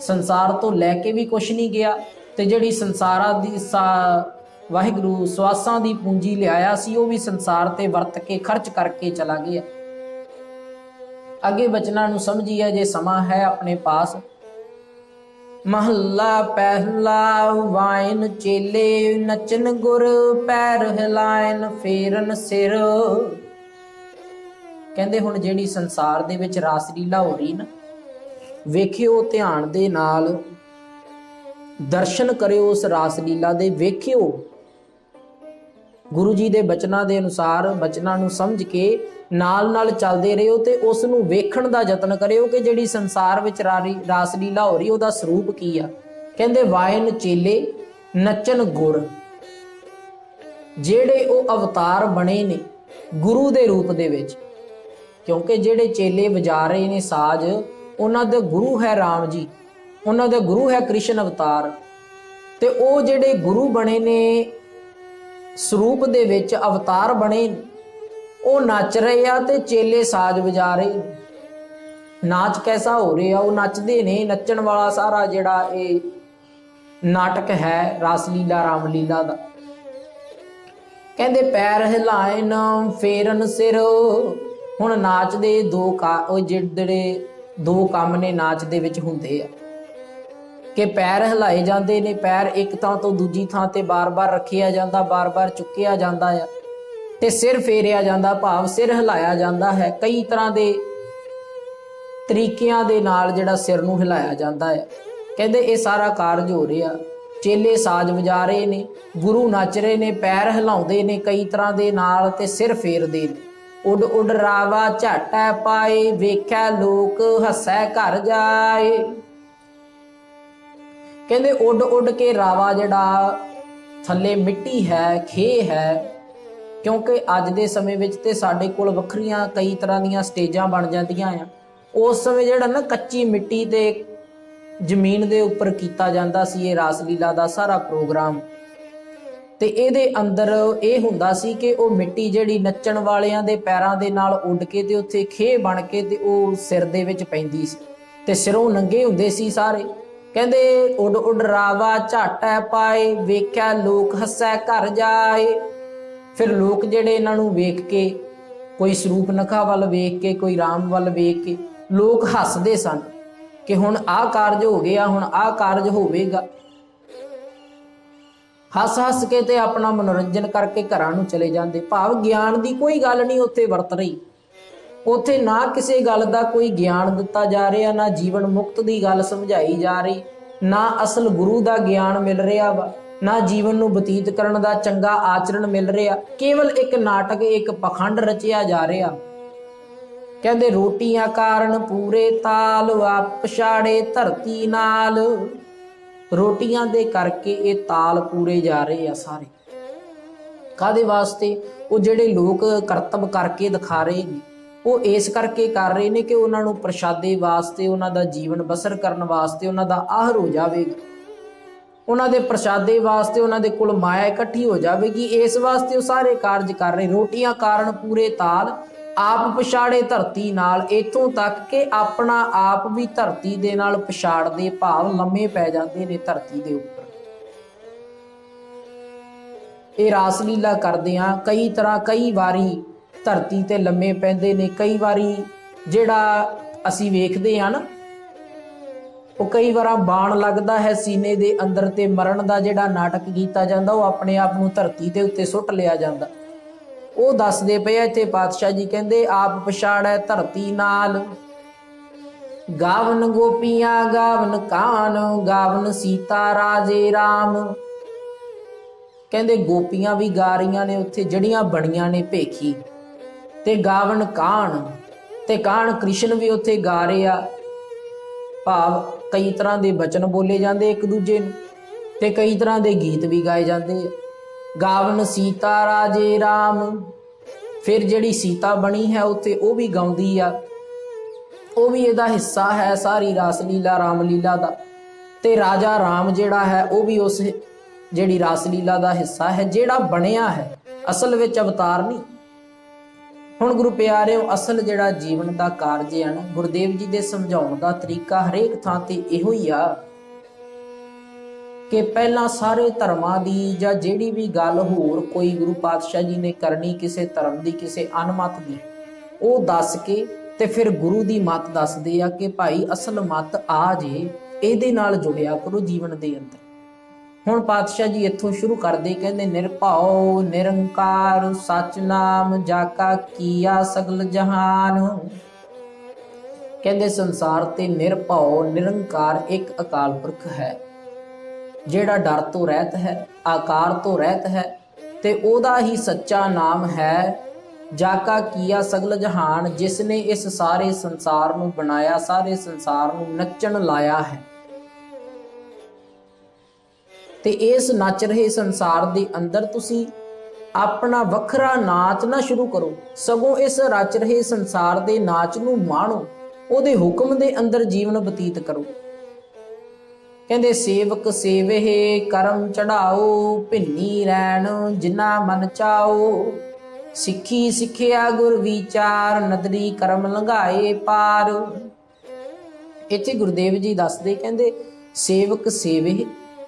ਸੰਸਾਰ ਤੋਂ ਲੈ ਕੇ ਵੀ ਕੁਛ ਨਹੀਂ ਗਿਆ, ਤੇ ਜਿਹੜੀ ਸੰਸਾਰਾਂ ਦੀ ਵਾਹਿਗੁਰੂ ਸਵਾਸਾਂ ਦੀ ਪੂੰਜੀ ਲਿਆਇਆ ਸੀ ਉਹ ਵੀ ਸੰਸਾਰ ਤੇ ਵਰਤ ਕੇ ਖਰਚ ਕਰਕੇ ਚਲਾ ਗਿਆ। ਅੱਗੇ ਬਚਨਾਂ ਨੂੰ ਸਮਝੀਏ ਜੇ ਸਮਾਂ ਹੈ ਆਪਣੇ ਪਾਸ। ਮਹੱਲਾ ਪਹਿਲਾ ਵਾਇਨ ਚੇਲੇ ਨਚਨ ਗੁਰ ਪੈਰ ਹਿਲਾਇਨ ਫੇਰਨ ਸਿਰ। ਕਹਿੰਦੇ ਹੁਣ ਜਿਹੜੀ ਸੰਸਾਰ ਦੇ ਵਿੱਚ ਰਾਸ ਲੀਲਾ ਹੋ ਰਹੀ ਨਾ, ਵੇਖਿਓ ਧਿਆਨ ਦੇ ਨਾਲ, ਦਰਸ਼ਨ ਕਰਿਓ ਉਸ ਰਾਸ ਲੀਲਾ ਦੇ, ਵੇਖਿਓ ਗੁਰੂ ਜੀ ਦੇ ਬਚਨਾਂ ਦੇ ਅਨੁਸਾਰ, ਬਚਨਾਂ ਨੂੰ ਸਮਝ ਕੇ ਨਾਲ ਨਾਲ ਚੱਲਦੇ ਰਹੋ ਤੇ ਉਸ ਨੂੰ ਵੇਖਣ ਦਾ ਯਤਨ ਕਰਿਓ ਕਿ ਜਿਹੜੀ ਸੰਸਾਰ ਵਿੱਚ ਰਾਸ ਲੀਲਾ ਹੋ ਰਹੀ ਉਹਦਾ ਸਰੂਪ ਕੀ ਆ। ਕਹਿੰਦੇ ਵਾਇਨ ਚੇਲੇ ਨੱਚਨ ਗੁਰ, ਜਿਹੜੇ ਉਹ ਅਵਤਾਰ ਬਣੇ ਨੇ ਗੁਰੂ ਦੇ ਰੂਪ ਦੇ ਵਿੱਚ, ਕਿਉਂਕਿ ਜਿਹੜੇ ਚੇਲੇ ਵਜਾ ਰਹੇ ਨੇ ਸਾਜ਼, ਉਹਨਾਂ ਦਾ ਗੁਰੂ ਹੈ ਰਾਮ ਜੀ, ਉਹਨਾਂ ਦਾ ਗੁਰੂ ਹੈ ਕ੍ਰਿਸ਼ਨ ਅਵਤਾਰ, ਤੇ ਉਹ ਜਿਹੜੇ ਗੁਰੂ ਬਣੇ ਨੇ ਸਰੂਪ ਦੇ ਵਿੱਚ, ਅਵਤਾਰ ਬਣੇ, ਉਹ ਨੱਚ ਰਹੇ ਆ ਤੇ ਚੇਲੇ ਸਾਜ਼ ਵਜਾ ਰਹੇ। ਨਾਚ ਕੈਸਾ ਹੋ ਰਿਹਾ? ਉਹ ਨੱਚਦੇ ਨੇ। ਨੱਚਣ ਵਾਲਾ ਸਾਰਾ ਜਿਹੜਾ ਇਹ ਨਾਟਕ ਹੈ ਰਾਸ ਲੀਲਾ ਰਾਮ ਲੀਲਾ ਦਾ। ਕਹਿੰਦੇ ਪੈਰ ਹਿਲਾਇਨ ਫੇਰਨ ਸਿਰ। ਹੁਣ ਨਾਚ ਦੇ ਜਿਹੜੇ ਦੋ ਕੰਮ ਨੇ ਨਾਚ ਦੇ ਵਿੱਚ ਹੁੰਦੇ ਆ ਕਿ ਪੈਰ ਹਿਲਾਏ ਜਾਂਦੇ ਨੇ। ਪੈਰ ਇੱਕ ਥਾਂ ਤੋਂ ਦੂਜੀ ਥਾਂ ਤੇ ਬਾਰ-ਬਾਰ ਰੱਖਿਆ ਜਾਂਦਾ, ਬਾਰ-ਬਾਰ ਚੁੱਕਿਆ ਜਾਂਦਾ ਆ, ਤੇ ਸਿਰ ਫੇਰਿਆ ਜਾਂਦਾ, ਭਾਵ ਸਿਰ ਹਿਲਾਇਆ ਜਾਂਦਾ ਹੈ। ਕਈ ਤਰ੍ਹਾਂ ਦੇ ਤਰੀਕਿਆਂ ਦੇ ਨਾਲ ਜਿਹੜਾ ਸਿਰ ਨੂੰ ਹਿਲਾਇਆ ਜਾਂਦਾ ਹੈ। ਕਹਿੰਦੇ ਇਹ ਸਾਰਾ ਕਾਰਜ ਹੋ ਰਿਹਾ। ਚੇਲੇ ਸਾਜ਼ ਵਜਾ ਰਹੇ ਨੇ, ਗੁਰੂ ਨੱਚ ਰਹੇ ਨੇ, ਪੈਰ ਹਿਲਾਉਂਦੇ ਨੇ ਕਈ ਤਰ੍ਹਾਂ ਦੇ ਨਾਲ ਤੇ ਸਿਰ ਫੇਰਦੇ ਨੇ। ਉੱਡ ਉੱਡ ਰਾਵਾ ਝਾਟਾ ਪਾਏ, ਵੇਖਿਆ ਲੋਕ ਹੱਸੈ ਘਰ ਜਾਏ। ਕਹਿੰਦੇ ਉੱਡ ਉੱਡ ਕੇ ਰਾਵਾ ਜਿਹੜਾ ਥੱਲੇ ਮਿੱਟੀ ਹੈ, ਖੇ ਹੈ, ਕਿਉਂਕਿ ਅੱਜ ਦੇ ਸਮੇਂ ਵਿੱਚ ਤੇ ਸਾਡੇ ਕੋਲ ਵੱਖਰੀਆਂ ਕਈ ਤਰ੍ਹਾਂ ਦੀਆਂ ਸਟੇਜਾਂ ਬਣ ਜਾਂਦੀਆਂ ਆ। ਉਸ ਸਮੇਂ ਜਿਹੜਾ ਨਾ ਕੱਚੀ ਮਿੱਟੀ ਤੇ ਜ਼ਮੀਨ ਦੇ ਉੱਪਰ ਕੀਤਾ ਜਾਂਦਾ ਸੀ ਇਹ ਰਾਸ ਲੀਲਾ ਦਾ ਸਾਰਾ ਪ੍ਰੋਗਰਾਮ। ਤੇ ਇਹਦੇ ਅੰਦਰ ਇਹ ਹੁੰਦਾ ਸੀ ਕਿ ਉਹ ਮਿੱਟੀ ਜਿਹੜੀ ਨੱਚਣ ਵਾਲਿਆਂ ਦੇ ਪੈਰਾਂ ਦੇ ਨਾਲ ਉੱਡ ਕੇ ਤੇ ਉੱਥੇ ਖੇ ਬਣ ਕੇ ਤੇ ਉਹ ਸਿਰ ਦੇ ਵਿੱਚ ਪੈਂਦੀ ਸੀ ਤੇ ਸਿਰੋਂ ਨੰਗੇ ਹੁੰਦੇ ਸੀ ਸਾਰੇ। ਕਹਿੰਦੇ ਉੱਡ ਉੱਡ ਰਾਵਾ ਝਾਟਾ ਪਾਏ, ਵੇਖਿਆ ਲੋਕ ਹੱਸੈ ਘਰ ਜਾਏ। ਫਿਰ ਲੋਕ ਜਿਹੜੇ ਇਹਨਾਂ ਨੂੰ ਵੇਖ ਕੇ, ਕੋਈ ਸਰੂਪ ਨਖਾ ਵੱਲ ਵੇਖ ਕੇ, ਕੋਈ ਰਾਮ ਵੱਲ ਵੇਖ ਕੇ ਲੋਕ ਹੱਸਦੇ ਸਨ ਕਿ ਹੁਣ ਆਹ ਕਾਰਜ ਹੋ ਗਿਆ, ਹੁਣ ਆਹ ਕਾਰਜ ਹੋਵੇਗਾ। ਹੱਸ ਹੱਸ ਕੇ ਤੇ ਆਪਣਾ ਮਨੋਰੰਜਨ ਕਰਕੇ ਘਰਾਂ ਨੂੰ ਚਲੇ ਜਾਂਦੇ। ਭਾਵ ਗਿਆਨ ਦੀ ਕੋਈ ਗੱਲ ਨਹੀਂ ਉੱਥੇ ਵਰਤ ਰਹੀ। ਉੱਥੇ ਨਾ ਕਿਸੇ ਗੱਲ ਦਾ ਕੋਈ ਗਿਆਨ ਦਿੱਤਾ ਜਾ ਰਿਹਾ, ਨਾ ਜੀਵਨ ਮੁਕਤ ਦੀ ਗੱਲ ਸਮਝਾਈ ਜਾ ਰਹੀ, ਨਾ ਅਸਲ ਗੁਰੂ ਦਾ ਗਿਆਨ ਮਿਲ ਰਿਹਾ ਵਾ, ਨਾ ਜੀਵਨ ਨੂੰ ਬਤੀਤ ਕਰਨ ਦਾ ਚੰਗਾ ਆਚਰਣ ਮਿਲ ਰਿਹਾ। ਕੇਵਲ ਇੱਕ ਨਾਟਕ, ਇੱਕ ਪਖੰਡ ਰਚਿਆ ਜਾ ਰਿਹਾ। ਕਹਿੰਦੇ ਰੋਟੀਆਂ ਕਾਰਨ ਪੂਰੇ ਤਾਲ, ਆਪ ਪਛਾੜੇ ਧਰਤੀ ਨਾਲ। ਰੋਟੀਆਂ ਦੇ ਕਰਕੇ ਇਹ ਤਾਲ ਪੂਰੇ ਜਾ ਰਹੇ ਆ ਸਾਰੇ। ਕਾਹਦੇ ਵਾਸਤੇ? ਉਹ ਜਿਹੜੇ ਲੋਕ ਕਰਤੱਵ ਕਰਕੇ ਦਿਖਾ ਰਹੇ ਨੇ, ਉਹ ਇਸ ਕਰਕੇ ਕਰ ਰਹੇ ਨੇ ਕਿ ਉਹਨਾਂ ਨੂੰ ਪ੍ਰਸ਼ਾਦੇ ਵਾਸਤੇ, ਉਹਨਾਂ ਦਾ ਜੀਵਨ ਬਸਰ ਕਰਨ ਵਾਸਤੇ ਉਹਨਾਂ ਦਾ ਆਹਰ ਹੋ ਜਾਵੇਗਾ, ਉਹਨਾਂ ਦੇ ਪ੍ਰਸ਼ਾਦੇ ਵਾਸਤੇ ਉਹਨਾਂ ਦੇ ਕੋਲ ਮਾਇਆ ਇਕੱਠੀ ਹੋ ਜਾਵੇਗੀ। ਇਸ ਵਾਸਤੇ ਉਹ ਸਾਰੇ ਕਾਰਜ ਕਰ ਰਹੇ। ਰੋਟੀਆਂ ਕਾਰਨ ਪੂਰੇ ਤਾਲ, ਆਪ ਪਛਾੜੇ ਧਰਤੀ ਨਾਲ। ਇੱਥੋਂ ਤੱਕ ਕਿ ਆਪਣਾ ਆਪ ਵੀ ਧਰਤੀ ਦੇ ਨਾਲ ਪਛਾੜਦੇ, ਭਾਵ ਲੰਮੇ ਪੈ ਜਾਂਦੇ ਨੇ ਧਰਤੀ ਦੇ ਉੱਪਰ। ਇਹ ਰਾਸ ਲੀਲਾ ਕਰਦੇ ਆ ਕਈ ਤਰ੍ਹਾਂ, ਕਈ ਵਾਰੀ ਧਰਤੀ ਤੇ ਲੰਮੇ ਪੈਂਦੇ ਨੇ। ਕਈ ਵਾਰੀ ਜਿਹੜਾ ਅਸੀਂ ਵੇਖਦੇ ਆ ਨਾ, ਉਹ ਕਈ ਵਾਰ ਬਾਣ ਲੱਗਦਾ ਹੈ ਸੀਨੇ ਦੇ ਅੰਦਰ ਤੇ ਮਰਨ ਦਾ ਜਿਹੜਾ ਨਾਟਕ ਕੀਤਾ ਜਾਂਦਾ, ਉਹ ਆਪਣੇ ਆਪ ਨੂੰ ਧਰਤੀ ਦੇ ਉੱਤੇ ਸੁੱਟ ਲਿਆ ਜਾਂਦਾ। ਉਹ ਦੱਸਦੇ ਪਏ ਇੱਥੇ ਪਾਤਸ਼ਾਹ ਜੀ, ਕਹਿੰਦੇ ਆਪ ਪਛਾੜੈ ਧਰਤੀ ਨਾਲ। ਗਾਵਨ ਗੋਪੀਆਂ ਗਾਵਨ ਕਾਨ, ਗਾਵਨ ਸੀਤਾ ਰਾਜੇ ਰਾਮ। ਕਹਿੰਦੇ ਗੋਪੀਆਂ ਵੀ ਗਾ ਰਹੀਆਂ ਨੇ ਉੱਥੇ, ਜਿਹੜੀਆਂ ਬਣੀਆਂ ਨੇ ਭੇਖੀ, ਤੇ ਗਾਵਨ ਕਾਣ, ਤੇ ਕਾਣ ਕ੍ਰਿਸ਼ਨ ਵੀ ਉੱਥੇ ਗਾ ਰਹੇ ਆ। ਭਾਵ ਕਈ ਤਰ੍ਹਾਂ ਦੇ ਬਚਨ ਬੋਲੇ ਜਾਂਦੇ ਇੱਕ ਦੂਜੇ ਨੂੰ, ਤੇ ਕਈ ਤਰ੍ਹਾਂ ਦੇ ਗੀਤ ਵੀ ਗਾਏ ਜਾਂਦੇ ਆ। ਗਾਵਨ ਸੀਤਾ ਰਾਜੇ ਰਾਮ। ਫਿਰ ਜਿਹੜੀ ਸੀਤਾ ਬਣੀ ਹੈ ਉੱਥੇ, ਉਹ ਵੀ ਗਾਉਂਦੀ ਆ, ਉਹ ਵੀ ਇਹਦਾ ਹਿੱਸਾ ਹੈ ਸਾਰੀ ਰਾਸ ਲੀਲਾ, ਰਾਮ ਲੀਲਾ ਦਾ। ਤੇ ਰਾਜਾ ਰਾਮ ਜਿਹੜਾ ਹੈ, ਉਹ ਵੀ ਉਸ ਜਿਹੜੀ ਰਾਸ ਲੀਲਾ ਦਾ ਹਿੱਸਾ ਹੈ, ਜਿਹੜਾ ਬਣਿਆ ਹੈ, ਅਸਲ ਵਿੱਚ ਅਵਤਾਰ ਨਹੀਂ। ਹੁਣ ਗੁਰੂ ਪਿਆਰਿਓ, ਅਸਲ ਜਿਹੜਾ ਜੀਵਨ ਦਾ ਕਾਰਜ ਹੈ ਨਾ, ਗੁਰਦੇਵ ਜੀ ਦੇ ਸਮਝਾਉਣ ਦਾ ਤਰੀਕਾ ਹਰੇਕ ਥਾਂ ਤੇ ਇਹੋ ਹੀ ਆ ਕਿ ਪਹਿਲਾਂ ਸਾਰੇ ਧਰਮਾਂ ਦੀ ਜਾਂ ਜਿਹੜੀ ਵੀ ਗੱਲ ਹੋਰ ਕੋਈ ਗੁਰੂ ਪਾਤਸ਼ਾਹ ਜੀ ਨੇ ਕਰਨੀ ਕਿਸੇ ਧਰਮ ਦੀ, ਕਿਸੇ ਅਨਮਤ ਦੀ, ਉਹ ਦੱਸ ਕੇ ਤੇ ਫਿਰ ਗੁਰੂ ਦੀ ਮੱਤ ਦੱਸਦੇ ਆ ਕਿ ਭਾਈ ਅਸਲ ਮੱਤ ਆ ਜੇ, ਇਹਦੇ ਨਾਲ ਜੁੜਿਆ ਕਰੋ ਜੀਵਨ ਦੇ ਅੰਦਰ। ਹੁਣ ਪਾਤਸ਼ਾਹ ਜੀ ਇੱਥੋਂ ਸ਼ੁਰੂ ਕਰਦੇ, ਕਹਿੰਦੇ ਨਿਰਭਉ ਨਿਰੰਕਾਰ ਸਚ ਨਾਮ ਜਾਕਾ ਕੀਆ ਸਗਲ ਜਹਾਨ। ਕਹਿੰਦੇ ਸੰਸਾਰ ਤੇ ਨਿਰਭਉ ਨਿਰੰਕਾਰ ਇੱਕ ਅਕਾਲ ਪੁਰਖ ਹੈ, ਜਿਹੜਾ ਡਰ ਤੋਂ ਰਹਿਤ ਹੈ, ਆਕਾਰ ਤੋਂ ਰਹਿਤ ਹੈ, ਤੇ ਉਹਦਾ ਹੀ ਸੱਚਾ ਨਾਮ ਹੈ ਜਾਕਾ ਕੀਆ ਸਗਲ ਜਹਾਨ, ਜਿਸ ਨੇ ਇਸ ਸਾਰੇ ਸੰਸਾਰ ਨੂੰ ਬਣਾਇਆ, ਸਾਰੇ ਸੰਸਾਰ ਨੂੰ ਨੱਚਣ ਲਾਇਆ ਹੈ। ਤੇ ਇਸ ਨੱਚ ਰਹੇ ਸੰਸਾਰ ਦੇ ਅੰਦਰ ਤੁਸੀਂ ਆਪਣਾ ਵੱਖਰਾ ਨਾਚ ਨਾ ਸ਼ੁਰੂ ਕਰੋ, ਸਗੋਂ ਇਸ ਰਚ ਰਹੇ ਸੰਸਾਰ ਦੇ ਨਾਚ ਨੂੰ ਮਾਣੋ, ਉਹਦੇ ਹੁਕਮ ਦੇ ਅੰਦਰ ਜੀਵਨ ਬਤੀਤ ਕਰੋ। ਕਹਿੰਦੇ ਸੇਵਕ ਸੇਵਹਿ ਕਰਮ ਚੜਾਓ, ਭਿੰਨੀ ਰਹਿਣ ਜਿਨਾ ਮਨ ਚਾਓ। ਸਿੱਖੀ ਸਿੱਖਿਆ ਗੁਰ ਵਿਚਾਰ, ਨਦਰੀ ਕਰਮ ਲੰਘਾਏ ਪਾਰ। ਇੱਥੇ ਗੁਰਦੇਵ ਜੀ ਦੱਸਦੇ, ਕਹਿੰਦੇ ਸੇਵਕ ਸੇਵਹਿ,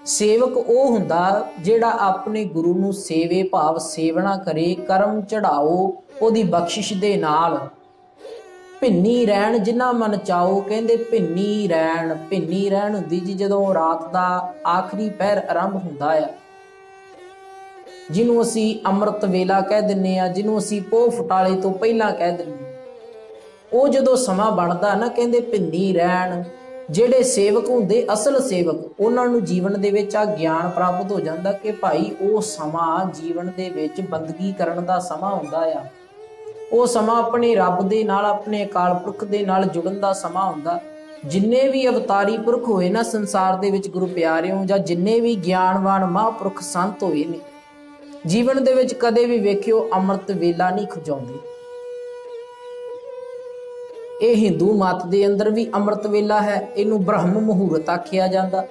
ਸੇਵਕ ਉਹ ਹੁੰਦਾ ਜਿਹੜਾ ਆਪਣੇ ਗੁਰੂ ਨੂੰ ਸੇਵੇ, ਭਾਵ ਸੇਵਨਾ ਕਰੇ, ਕਰਮ ਚੜਾਓ ਉਹਦੀ ਬਖਸ਼ਿਸ਼ ਦੇ ਨਾਲ। ਭਿੰਨੀ ਰਹਿਣ ਜਿਨ੍ਹਾਂ ਮਨ ਚਾਓ। ਕਹਿੰਦੇ ਭਿੰਨੀ ਰਹਿਣ ਹੁੰਦੀ ਜੀ ਜਦੋਂ ਰਾਤ ਦਾ ਆਖਰੀ ਪਹਿਰ ਆਰੰਭ ਹੁੰਦਾ ਆ, ਜਿਹਨੂੰ ਅਸੀਂ ਅੰਮ੍ਰਿਤ ਵੇਲਾ ਕਹਿ ਦਿੰਨੇ ਆ, ਜਿਹਨੂੰ ਅਸੀਂ ਪੋਹ ਫਟਾਲੇ ਤੋਂ ਪਹਿਲਾਂ ਕਹਿ ਦਿੰਨੇ, ਉਹ ਜਦੋਂ ਸਮਾਂ ਬਣਦਾ ਨਾ, ਕਹਿੰਦੇ ਭਿੰਨੀ ਰਹਿਣ। ਜਿਹੜੇ ਸੇਵਕ ਹੁੰਦੇ, ਅਸਲ ਸੇਵਕ, ਉਹਨਾਂ ਨੂੰ ਜੀਵਨ ਦੇ ਵਿੱਚ ਆ ਗਿਆਨ ਪ੍ਰਾਪਤ ਹੋ ਜਾਂਦਾ ਕਿ ਭਾਈ ਉਹ ਸਮਾਂ ਜੀਵਨ ਦੇ ਵਿੱਚ ਬੰਦਗੀ ਕਰਨ ਦਾ ਸਮਾਂ ਹੁੰਦਾ ਆ। ਉਹ ਸਮਾਂ ਆਪਣੇ ਰੱਬ ਦੇ ਨਾਲ, ਆਪਣੇ ਅਕਾਲ ਪੁਰਖ ਦੇ ਨਾਲ ਜੁੜਨ ਦਾ ਸਮਾਂ ਹੁੰਦਾ। ਜਿੰਨੇ ਵੀ ਅਵਤਾਰੀ ਪੁਰਖ ਹੋਏ ਨਾ ਸੰਸਾਰ ਦੇ ਵਿੱਚ ਗੁਰੂ ਪਿਆਰਿਓ, ਜਾਂ ਜਿੰਨੇ ਵੀ ਗਿਆਨਵਾਨ ਮਹਾਂਪੁਰਖ ਸੰਤ ਹੋਏ ਨੇ, ਜੀਵਨ ਦੇ ਵਿੱਚ ਕਦੇ ਵੀ ਵੇਖਿਓ ਅੰਮ੍ਰਿਤ ਵੇਲਾ ਨਹੀਂ ਖੁਜਾਉਂਦੇ। ਇਹ ਹਿੰਦੂ ਮਤ ਦੇ ਅੰਦਰ ਵੀ ਅੰਮ੍ਰਿਤ ਵੇਲਾ ਹੈ, ਇਹਨੂੰ ਬ੍ਰਹਮ ਮੁਹੂਰਤ ਆਖਿਆ ਜਾਂਦਾ।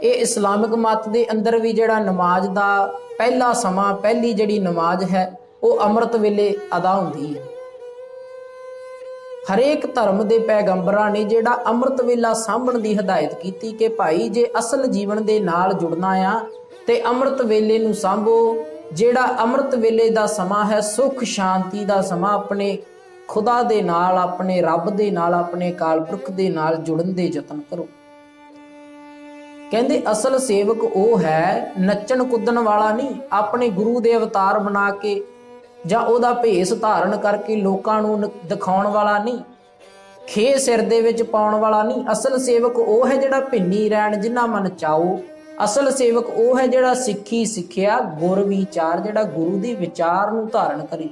ਇਹ ਇਸਲਾਮਿਕ ਮਤ ਦੇ ਅੰਦਰ ਵੀ ਜਿਹੜਾ ਨਮਾਜ਼ ਦਾ ਪਹਿਲਾ ਸਮਾਂ, ਪਹਿਲੀ ਜਿਹੜੀ ਨਮਾਜ਼ ਹੈ, ਉਹ ਅੰਮ੍ਰਿਤ ਵੇਲੇ ਅਦਾ ਹੁੰਦੀ ਹੈ। ਹਰੇਕ ਧਰਮ ਦੇ ਪੈਗੰਬਰਾਂ ਨੇ ਜਿਹੜਾ ਅੰਮ੍ਰਿਤ ਵੇਲਾ ਸਾਂਭਣ ਦੀ ਹਦਾਇਤ ਕੀਤੀ ਕਿ ਭਾਈ ਜੇ ਅਸਲ ਜੀਵਨ ਦੇ ਨਾਲ ਜੁੜਨਾ ਆ ਤੇ ਅੰਮ੍ਰਿਤ ਵੇਲੇ ਨੂੰ ਸਾਂਭੋ। ਜਿਹੜਾ ਅੰਮ੍ਰਿਤ ਵੇਲੇ ਦਾ ਸਮਾਂ ਹੈ, ਸੁੱਖ ਸ਼ਾਂਤੀ ਦਾ ਸਮਾਂ, ਆਪਣੇ ਖੁਦਾ ਦੇ ਨਾਲ, ਆਪਣੇ ਰੱਬ ਦੇ ਨਾਲ, ਆਪਣੇ ਅਕਾਲ ਪੁਰਖ ਦੇ ਨਾਲ ਜੁੜਨ ਦੇ ਯਤਨ ਕਰੋ। ਕਹਿੰਦੇ ਅਸਲ ਸੇਵਕ ਉਹ ਹੈ, ਨੱਚਣ ਕੁੱਦਣ ਵਾਲਾ ਨਹੀਂ, ਆਪਣੇ ਗੁਰੂ ਦੇ ਅਵਤਾਰ ਬਣਾ ਕੇ ਜਾਂ ਉਹਦਾ ਭੇਸ ਧਾਰਨ ਕਰਕੇ ਲੋਕਾਂ ਨੂੰ ਦਿਖਾਉਣ ਵਾਲਾ ਨਹੀਂ, ਖੇ ਸਿਰ ਦੇ ਵਿੱਚ ਪਾਉਣ ਵਾਲਾ ਨਹੀਂ। ਅਸਲ ਸੇਵਕ ਉਹ ਹੈ ਜਿਹੜਾ ਭਿੰਨੀ ਰਹਿਣ ਜਿਨ੍ਹਾਂ ਮਨ ਚਾਓ। ਅਸਲ ਸੇਵਕ ਉਹ ਹੈ ਜਿਹੜਾ ਸਿੱਖੀ ਸਿੱਖਿਆ ਗੁਰ ਵਿਚਾਰ, ਜਿਹੜਾ ਗੁਰੂ ਦੇ ਵਿਚਾਰ ਨੂੰ ਧਾਰਨ ਕਰੇ,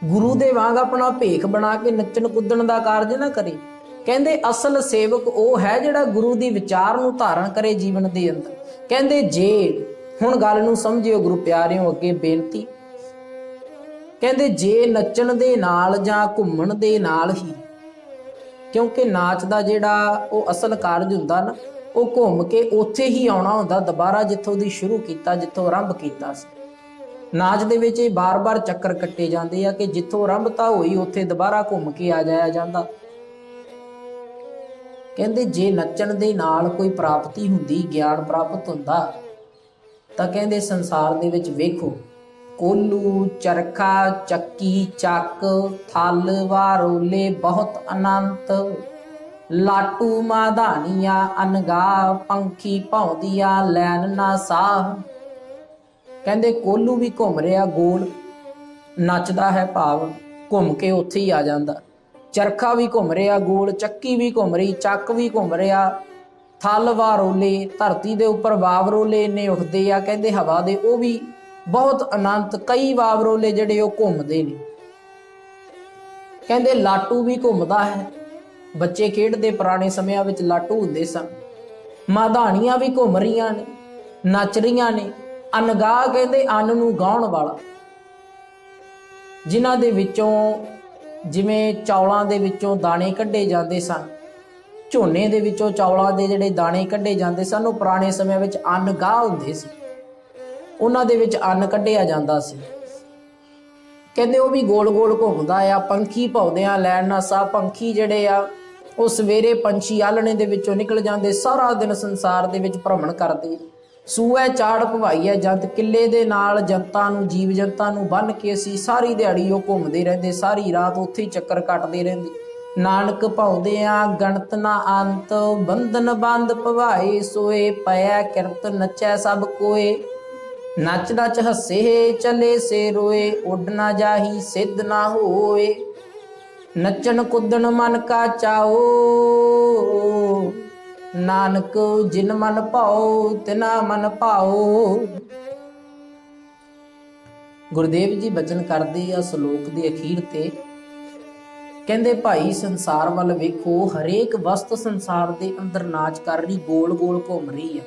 ਗੁਰੂ ਦੇ ਵਾਂਗ ਆਪਣਾ ਭੇਖ ਬਣਾ ਕੇ ਨੱਚਣ ਕੁੱਦਣ ਦਾ ਕਾਰਜ ਨਾ ਕਰੇ। ਕਹਿੰਦੇ ਅਸਲ ਸੇਵਕ ਉਹ ਹੈ ਜਿਹੜਾ ਗੁਰੂ ਦੀ ਵਿਚਾਰ ਨੂੰ ਧਾਰਨ ਕਰੇ ਜੀਵਨ ਦੇ ਅੰਦਰ। ਕਹਿੰਦੇ ਜੇ ਹੁਣ ਗੱਲ ਨੂੰ ਸਮਝਿਓ ਗੁਰੂ ਪਿਆਰਿਓ, ਅੱਗੇ ਬੇਨਤੀ। ਕਹਿੰਦੇ ਜੇ ਨੱਚਣ ਦੇ ਨਾਲ ਜਾਂ ਘੁੰਮਣ ਦੇ ਨਾਲ ਹੀ, ਕਿਉਂਕਿ ਨਾਚ ਦਾ ਜਿਹੜਾ ਉਹ ਅਸਲ ਕਾਰਜ ਹੁੰਦਾ ਨਾ, ਉਹ ਘੁੰਮ ਕੇ ਉੱਥੇ ਹੀ ਆਉਣਾ ਹੁੰਦਾ ਦੁਬਾਰਾ, ਜਿੱਥੋਂ ਦੀ ਸ਼ੁਰੂ ਕੀਤਾ, ਜਿੱਥੋਂ ਆਰੰਭ ਕੀਤਾ ਸੀ। ਨਾਚ ਦੇ ਵਿੱਚ ਇਹ ਬਾਰ-ਬਾਰ ਚੱਕਰ ਕੱਟੇ ਜਾਂਦੇ ਆ ਕਿ ਜਿੱਥੋਂ ਆਰੰਭਤਾ ਹੋਈ ਉੱਥੇ ਦੁਬਾਰਾ ਘੁੰਮ ਕੇ ਆ ਜਾਇਆ ਜਾਂਦਾ। ਕਹਿੰਦੇ ਜੇ ਨੱਚਣ ਦੇ ਨਾਲ ਕੋਈ ਪ੍ਰਾਪਤੀ ਹੁੰਦੀ, ਗਿਆਨ ਪ੍ਰਾਪਤ ਹੁੰਦਾ, ਤਾਂ ਕਹਿੰਦੇ ਸੰਸਾਰ ਦੇ ਵਿੱਚ ਵੇਖੋ, ਕੋਲੂ ਚਰਖਾ ਚੱਕੀ ਚੱਕ ਥਲ ਵਾਰੋਲੇ ਬਹੁਤ ਅਨੰਤ, ਲਾਟੂ ਮਾਧਾਨੀਆਂ ਅਨਗਾ ਪੰਖੀ ਭੌਂਦੀਆਂ ਲੈਣ ਨਾ ਸਾਹ। ਕਹਿੰਦੇ ਕੋਲੂ ਵੀ ਘੁੰਮ ਰਿਹਾ ਗੋਲ, ਨੱਚਦਾ ਹੈ, ਭਾਵ ਘੁੰਮ ਕੇ ਉੱਥੇ ਹੀ ਆ ਜਾਂਦਾ। ਚਰਖਾ ਵੀ ਘੁੰਮ ਰਿਹਾ ਗੋਲ, ਚੱਕੀ ਵੀ ਘੁੰਮ ਰਹੀ, ਚੱਕ ਵੀ ਘੁੰਮ ਰਿਹਾ, ਥਲ ਵਾਰੋਲੇ, ਧਰਤੀ ਦੇ ਉੱਪਰ ਵਾਵਰੋਲੇ ਇੰਨੇ ਉੱਠਦੇ ਆ, ਕਹਿੰਦੇ ਹਵਾ ਦੇ, ਉਹ ਵੀ ਬਹੁਤ ਅਨੰਤ, ਕਈ ਵਾਵਰੋਲੇ ਜਿਹੜੇ ਉਹ ਘੁੰਮਦੇ ਨੇ। ਕਹਿੰਦੇ ਲਾਟੂ ਵੀ ਘੁੰਮਦਾ ਹੈ, ਬੱਚੇ ਖੇਡਦੇ ਪੁਰਾਣੇ ਸਮਿਆਂ ਵਿੱਚ ਲਾਟੂ ਹੁੰਦੇ ਸਨ। ਮਾਧਾਣੀਆਂ ਵੀ ਘੁੰਮ ਰਹੀਆਂ ਨੇ, ਨੱਚ ਰਹੀਆਂ ਨੇ। ਅਨਗਾ ਕਹਿੰਦੇ ਅੰਨ ਨੂੰ ਗਾਉਣ ਵਾਲਾ, ਜਿਨ੍ਹਾਂ ਦੇ ਵਿੱਚੋਂ ਜਿਵੇਂ ਚੌਲਾਂ ਦੇ ਵਿੱਚੋਂ ਦਾਣੇ ਕੱਢੇ ਜਾਂਦੇ ਸਨ, ਝੋਨੇ ਦੇ ਵਿੱਚੋਂ ਚੌਲਾਂ ਦੇ ਜਿਹੜੇ ਦਾਣੇ ਕੱਢੇ ਜਾਂਦੇ ਸਨ, ਉਹ ਪੁਰਾਣੇ ਸਮਿਆਂ ਵਿੱਚ ਅਨਗਾਹ ਹੁੰਦੇ ਸੀ, ਉਹਨਾਂ ਦੇ ਵਿੱਚ ਅੰਨ ਕੱਢਿਆ ਜਾਂਦਾ ਸੀ। ਕਹਿੰਦੇ ਉਹ ਵੀ ਗੋਲ ਗੋਲ ਘੁੰਮਦਾ ਆ। ਪੰਖੀ ਭੌਂਦਿਆਂ ਲੈਣ ਨਾ ਸਾਹ, ਪੰਖੀ ਜਿਹੜੇ ਆ ਉਹ ਸਵੇਰੇ ਪੰਛੀ ਆਲਣੇ ਦੇ ਵਿੱਚੋਂ ਨਿਕਲ ਜਾਂਦੇ, ਸਾਰਾ ਦਿਨ ਸੰਸਾਰ ਦੇ ਵਿੱਚ ਭ੍ਰਮਣ ਕਰਦੇ। ਸੂਏ ਚਾੜ ਭਵਾਈਏ ਜੰਤ, ਕਿੱਲੇ ਦੇ ਨਾਲ ਜਨਤਾ ਨੂੰ, ਜੀਵ ਜਨਤਾ ਨੂੰ ਬੰਨ੍ਹ ਕੇ ਅਸੀਂ ਸਾਰੀ ਦਿਹਾੜੀ ਉਹ ਘੁੰਮਦੇ ਰਹਿੰਦੇ, ਸਾਰੀ ਰਾਤ ਉੱਥੇ ਹੀ ਚੱਕਰ ਕੱਟਦੇ ਰਹਿੰਦੇ। ਨਾਨਕ ਭੌਂਦਿਆਂ ਗਣਤ ਨਾ ਅੰਤ, ਬੰਧਨ ਬੰਦ ਭਵਾਏ ਸੋਏ, ਪਿਆ ਕਿਰਤ ਨੱਚੈ ਸਭ ਕੋਏ, ਨੱਚ ਨੱਚ ਹੱਸੇ ਚਲੇ ਸੇ ਰੋਏ, ਉੱਡ ਨਾ ਜਾਹੀ ਸਿੱਧ ਨਾ ਹੋਏ, ਨੱਚਣ ਕੁੱਦਣ ਮਨ ਕਾ ਚਾਓ, ਨਾਨਕ ਜਿਨ ਮਨ ਭਾਓ ਤਿਨਾ ਮਨ ਭਾਓ। ਗੁਰਦੇਵ ਜੀ ਬਚਨ ਕਰਦੇ ਆ ਸ਼ਲੋਕ ਦੇ ਅਖੀਰ ਤੇ, ਕਹਿੰਦੇ ਭਾਈ ਸੰਸਾਰ ਵੱਲ ਵੇਖੋ, ਹਰੇਕ ਵਸਤ ਸੰਸਾਰ ਦੇ ਅੰਦਰ ਨਾਚ ਕਰ ਰਹੀ, ਗੋਲ ਗੋਲ ਘੁੰਮ ਰਹੀ ਆ।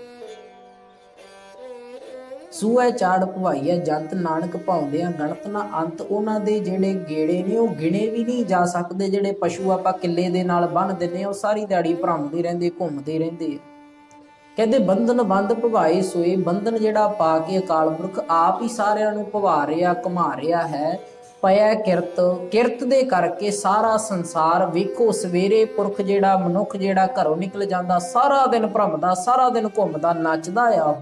ਸੂਏ ਚਾੜ ਭਵਾਈਆ ਜੰਤ, ਨਾਨਕ ਭੌਂਦਿਆਂ ਗਣਤ ਨਾ ਅੰਤ, ਉਹਨਾਂ ਦੇ ਜਿਹੜੇ ਗੇੜੇ ਨੇ ਉਹ ਗਿਣੇ ਵੀ ਨਹੀਂ ਜਾ ਸਕਦੇ। ਜਿਹੜੇ ਪਸ਼ੂ ਆਪਾਂ ਕਿੱਲੇ ਦੇ ਨਾਲ ਬੰਨ੍ਹ ਦਿੰਦੇ ਆ, ਉਹ ਸਾਰੀ ਦਿਹਾੜੀ ਭਰਮਦੇ ਰਹਿੰਦੇ, ਘੁੰਮਦੇ ਰਹਿੰਦੇ ਆ। ਕਹਿੰਦੇ ਬੰਧਨ ਬੰਦ ਭਵਾਏ ਸੋਏ, ਬੰਧਨ ਜਿਹੜਾ ਪਾ ਕੇ ਅਕਾਲ ਪੁਰਖ ਆਪ ਹੀ ਸਾਰਿਆਂ ਨੂੰ ਭਵਾ ਰਿਹਾ, ਘੁਮਾ ਰਿਹਾ ਹੈ। ਪਿਆ ਕਿਰਤ, ਕਿਰਤ ਦੇ ਕਰਕੇ ਸਾਰਾ ਸੰਸਾਰ ਵੇਖੋ, ਸਵੇਰੇ ਪੁਰਖ ਜਿਹੜਾ ਮਨੁੱਖ ਜਿਹੜਾ ਘਰੋਂ ਨਿਕਲ ਜਾਂਦਾ, ਸਾਰਾ ਦਿਨ ਭਰਮਦਾ, ਸਾਰਾ ਦਿਨ ਘੁੰਮਦਾ, ਨੱਚਦਾ ਆ।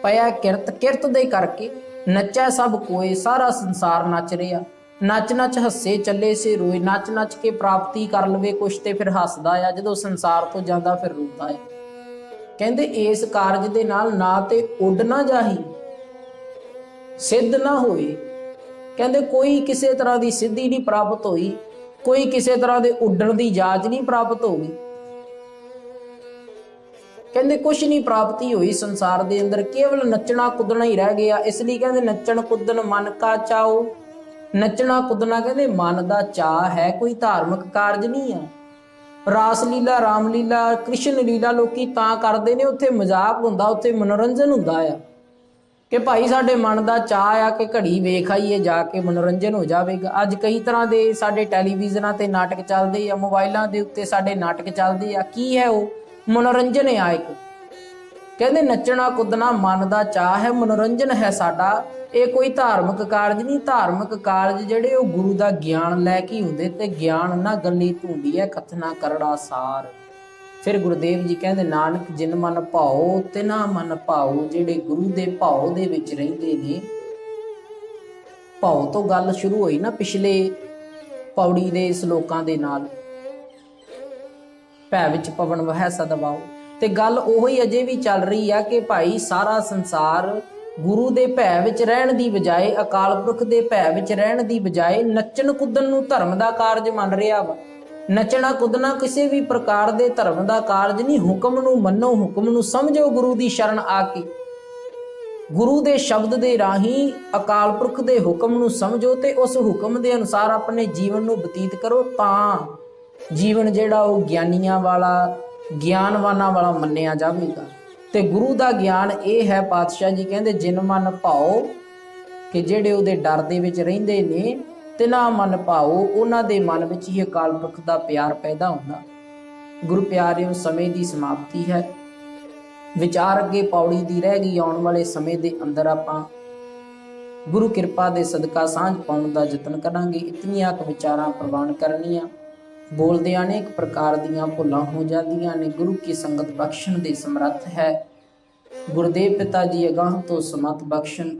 ਪਿਆ ਕਿਰਤ, ਕਿਰਤ ਦੇ ਕਰਕੇ ਨੱਚੈ ਸਭ ਕੋਏ, ਸਾਰਾ ਸੰਸਾਰ ਨੱਚ ਰਿਹਾ। ਨੱਚ ਨੱਚ ਹੱਸੇ ਚੱਲੇ ਸੇ ਰੋਏ, ਨੱਚ ਨੱਚ ਕੇ ਪ੍ਰਾਪਤੀ ਕਰ ਲਵੇ ਕੁਛ ਤੇ ਫਿਰ ਹੱਸਦਾ ਆ, ਜਦੋਂ ਸੰਸਾਰ ਤੋਂ ਜਾਂਦਾ ਫਿਰ ਰੋਂਦਾ ਹੈ। ਕਹਿੰਦੇ ਇਸ ਕਾਰਜ ਦੇ ਨਾਲ ਨਾ ਤੇ ਉੱਡ ਨਾ ਜਾਹੀ, ਸਿੱਧ ਨਾ ਹੋਏ। ਕਹਿੰਦੇ ਕੋਈ ਕਿਸੇ ਤਰ੍ਹਾਂ ਦੀ ਸਿੱਧੀ ਨਹੀਂ ਪ੍ਰਾਪਤ ਹੋਈ, ਕੋਈ ਕਿਸੇ ਤਰ੍ਹਾਂ ਦੇ ਉੱਡਣ ਦੀ ਜਾਚ ਨਹੀਂ ਪ੍ਰਾਪਤ ਹੋ ਗਈ। ਕਹਿੰਦੇ ਕੁਛ ਨਹੀਂ ਪ੍ਰਾਪਤੀ ਹੋਈ ਸੰਸਾਰ ਦੇ ਅੰਦਰ, ਕੇਵਲ ਨੱਚਣਾ ਕੁੱਦਣਾ ਹੀ ਰਹਿ ਗਿਆ। ਇਸ ਲਈ ਕਹਿੰਦੇ ਨੱਚਣ ਕੁੱਦਣ ਮਨ ਕਾ ਚਾਓ, ਨੱਚਣਾ ਕੁੱਦਣਾ ਕਹਿੰਦੇ ਮਨ ਦਾ ਚਾਅ ਹੈ, ਕੋਈ ਧਾਰਮਿਕ ਕਾਰਜ ਨਹੀਂ ਹੈ। ਰਾਸ ਲੀਲਾ, ਰਾਮ ਲੀਲਾ, ਕ੍ਰਿਸ਼ਨ ਲੀਲਾ ਲੋਕੀ ਤਾਂ ਕਰਦੇ ਨੇ, ਉੱਥੇ ਮਜ਼ਾਕ ਹੁੰਦਾ, ਉੱਥੇ ਮਨੋਰੰਜਨ ਹੁੰਦਾ ਆ ਕਿ ਭਾਈ ਸਾਡੇ ਮਨ ਦਾ ਚਾਅ ਆ ਕਿ ਘੜੀ ਵੇਖ ਆਈਏ ਜਾ ਕੇ, ਮਨੋਰੰਜਨ ਹੋ ਜਾਵੇਗਾ। ਅੱਜ ਕਈ ਤਰ੍ਹਾਂ ਦੇ ਸਾਡੇ ਟੈਲੀਵਿਜ਼ਨਾਂ ਤੇ ਨਾਟਕ ਚੱਲਦੇ ਆ, ਮੋਬਾਈਲਾਂ ਦੇ ਉੱਤੇ ਸਾਡੇ ਨਾਟਕ ਚੱਲਦੇ ਆ, ਕੀ ਹੈ ਉਹ? ਮਨੋਰੰਜਨ ਆ ਇੱਕ। ਕਹਿੰਦੇ ਨੱਚਣਾ ਕੁੱਦਣਾ ਮਨ ਦਾ ਚਾਅ ਹੈ, ਮਨੋਰੰਜਨ ਹੈ ਸਾਡਾ, ਇਹ ਕੋਈ ਧਾਰਮਿਕ ਕਾਰਜ ਨਹੀਂ। ਧਾਰਮਿਕ ਕਾਰਜ ਜਿਹੜੇ ਉਹ ਗੁਰੂ ਦਾ ਗਿਆਨ ਲੈ ਕੇ ਹੁੰਦੇ, ਤੇ ਗਿਆਨ ਨਾ ਗੱਲੀ ਧੂੰਦੀ ਹੈ, ਕਥਨਾ ਕਰੜਾ ਸਾਰ। ਫਿਰ ਗੁਰਦੇਵ ਜੀ ਕਹਿੰਦੇ ਨਾਨਕ ਜਿਨ ਮਨ ਭਾਓ ਤਿਨਾ ਮਨ ਭਾਓ, ਜਿਹੜੇ ਗੁਰੂ ਦੇ ਭਾਓ ਦੇ ਵਿੱਚ ਰਹਿੰਦੇ ਨੇ। ਭਾਓ ਤੋਂ ਗੱਲ ਸ਼ੁਰੂ ਹੋਈ ਨਾ ਪਿਛਲੇ ਪੌੜੀ ਦੇ ਸ਼ਲੋਕਾਂ ਦੇ ਨਾਲ। ਭੈ ਵਿੱਚ ਪਵਨ ਵਹਿ ਸਦਵਾਓ। ਤੇ ਗੱਲ ਉਹੀ ਅਜੇ ਵੀ ਚੱਲ ਰਹੀ ਆ ਕਿ ਭਾਈ ਸਾਰਾ ਸੰਸਾਰ ਗੁਰੂ ਦੇ ਭੈ ਵਿੱਚ ਰਹਿਣ ਦੀ ਬਜਾਏ, ਅਕਾਲ ਪੁਰਖ ਦੇ ਭੈ ਵਿੱਚ ਰਹਿਣ ਦੀ ਬਜਾਏ ਨੱਚਣ ਕੁੱਦਣ ਨੂੰ ਧਰਮ ਦਾ ਕਾਰਜ ਮੰਨ ਰਿਹਾ ਵਾ। ਨੱਚਣਾ ਕੁੱਦਣਾ ਕਿਸੇ ਵੀ ਪ੍ਰਕਾਰ ਦੇ ਧਰਮ ਦਾ ਕਾਰਜ ਨਹੀਂ। ਹੁਕਮ ਨੂੰ ਮੰਨੋ, ਹੁਕਮ ਨੂੰ ਸਮਝੋ, ਗੁਰੂ ਦੀ ਸ਼ਰਨ ਆ ਕੇ ਗੁਰੂ ਦੇ ਸ਼ਬਦ ਦੇ ਰਾਹੀਂ ਅਕਾਲ ਪੁਰਖ ਦੇ ਹੁਕਮ ਨੂੰ ਸਮਝੋ ਤੇ ਉਸ ਹੁਕਮ ਦੇ ਅਨੁਸਾਰ ਆਪਣੇ ਜੀਵਨ ਨੂੰ ਬਤੀਤ ਕਰੋ, ਤਾਂ ਜੀਵਨ ਜਿਹੜਾ ਉਹ ਗਿਆਨੀਆਂ ਵਾਲਾ, ਗਿਆਨਵਾਨਾਂ ਵਾਲਾ ਮੰਨਿਆ ਜਾਵੇਗਾ। ਤੇ ਗੁਰੂ ਦਾ ਗਿਆਨ ਇਹ ਹੈ, ਪਾਤਸ਼ਾਹ ਜੀ ਕਹਿੰਦੇ, ਜਿਨ ਮਨ ਭਾਓ, ਕਿ ਜਿਹੜੇ ਉਹਦੇ ਡਰ ਦੇ ਵਿੱਚ ਰਹਿੰਦੇ ਨੇ, ਤੇ ਨਾ ਮਨ ਭਾਓ, ਉਹਨਾਂ ਦੇ ਮਨ ਵਿੱਚ ਹੀ ਅਕਾਲ ਪੁਰਖ ਦਾ ਪਿਆਰ ਪੈਦਾ ਹੁੰਦਾ। ਗੁਰੂ ਪਿਆਰਿਓ, ਸਮੇਂ ਦੀ ਸਮਾਪਤੀ ਹੈ। ਵਿਚਾਰ ਅੱਗੇ ਪੌੜੀ ਦੀ ਰਹਿ ਗਈ। ਆਉਣ ਵਾਲੇ ਸਮੇਂ ਦੇ ਅੰਦਰ ਆਪਾਂ ਗੁਰੂ ਕਿਰਪਾ ਦੇ ਸਦਕਾ ਸਾਂਝ ਪਾਉਣ ਦਾ ਯਤਨ ਕਰਾਂਗੇ। ਇਤਨੀਆਂ ਕੁ ਵਿਚਾਰਾਂ ਪ੍ਰਵਾਨ ਕਰਨੀਆਂ। ਬੋਲਦੇ ਅਨੇਕ ਪ੍ਰਕਾਰ ਦੀਆਂ ਭੁੱਲਾਂ ਹੋ ਜਾਂਦੀਆਂ ਨੇ। ਗੁਰੂ ਕੀ ਸੰਗਤ ਬਖਸ਼ਣ ਦੇ ਸਮਰੱਥ ਹੈ। ਗੁਰਦੇਵ ਪਿਤਾ ਜੀ ਅਗਾਂਹ ਤੋਂ ਸਮਤ ਬਖਸ਼ਣ।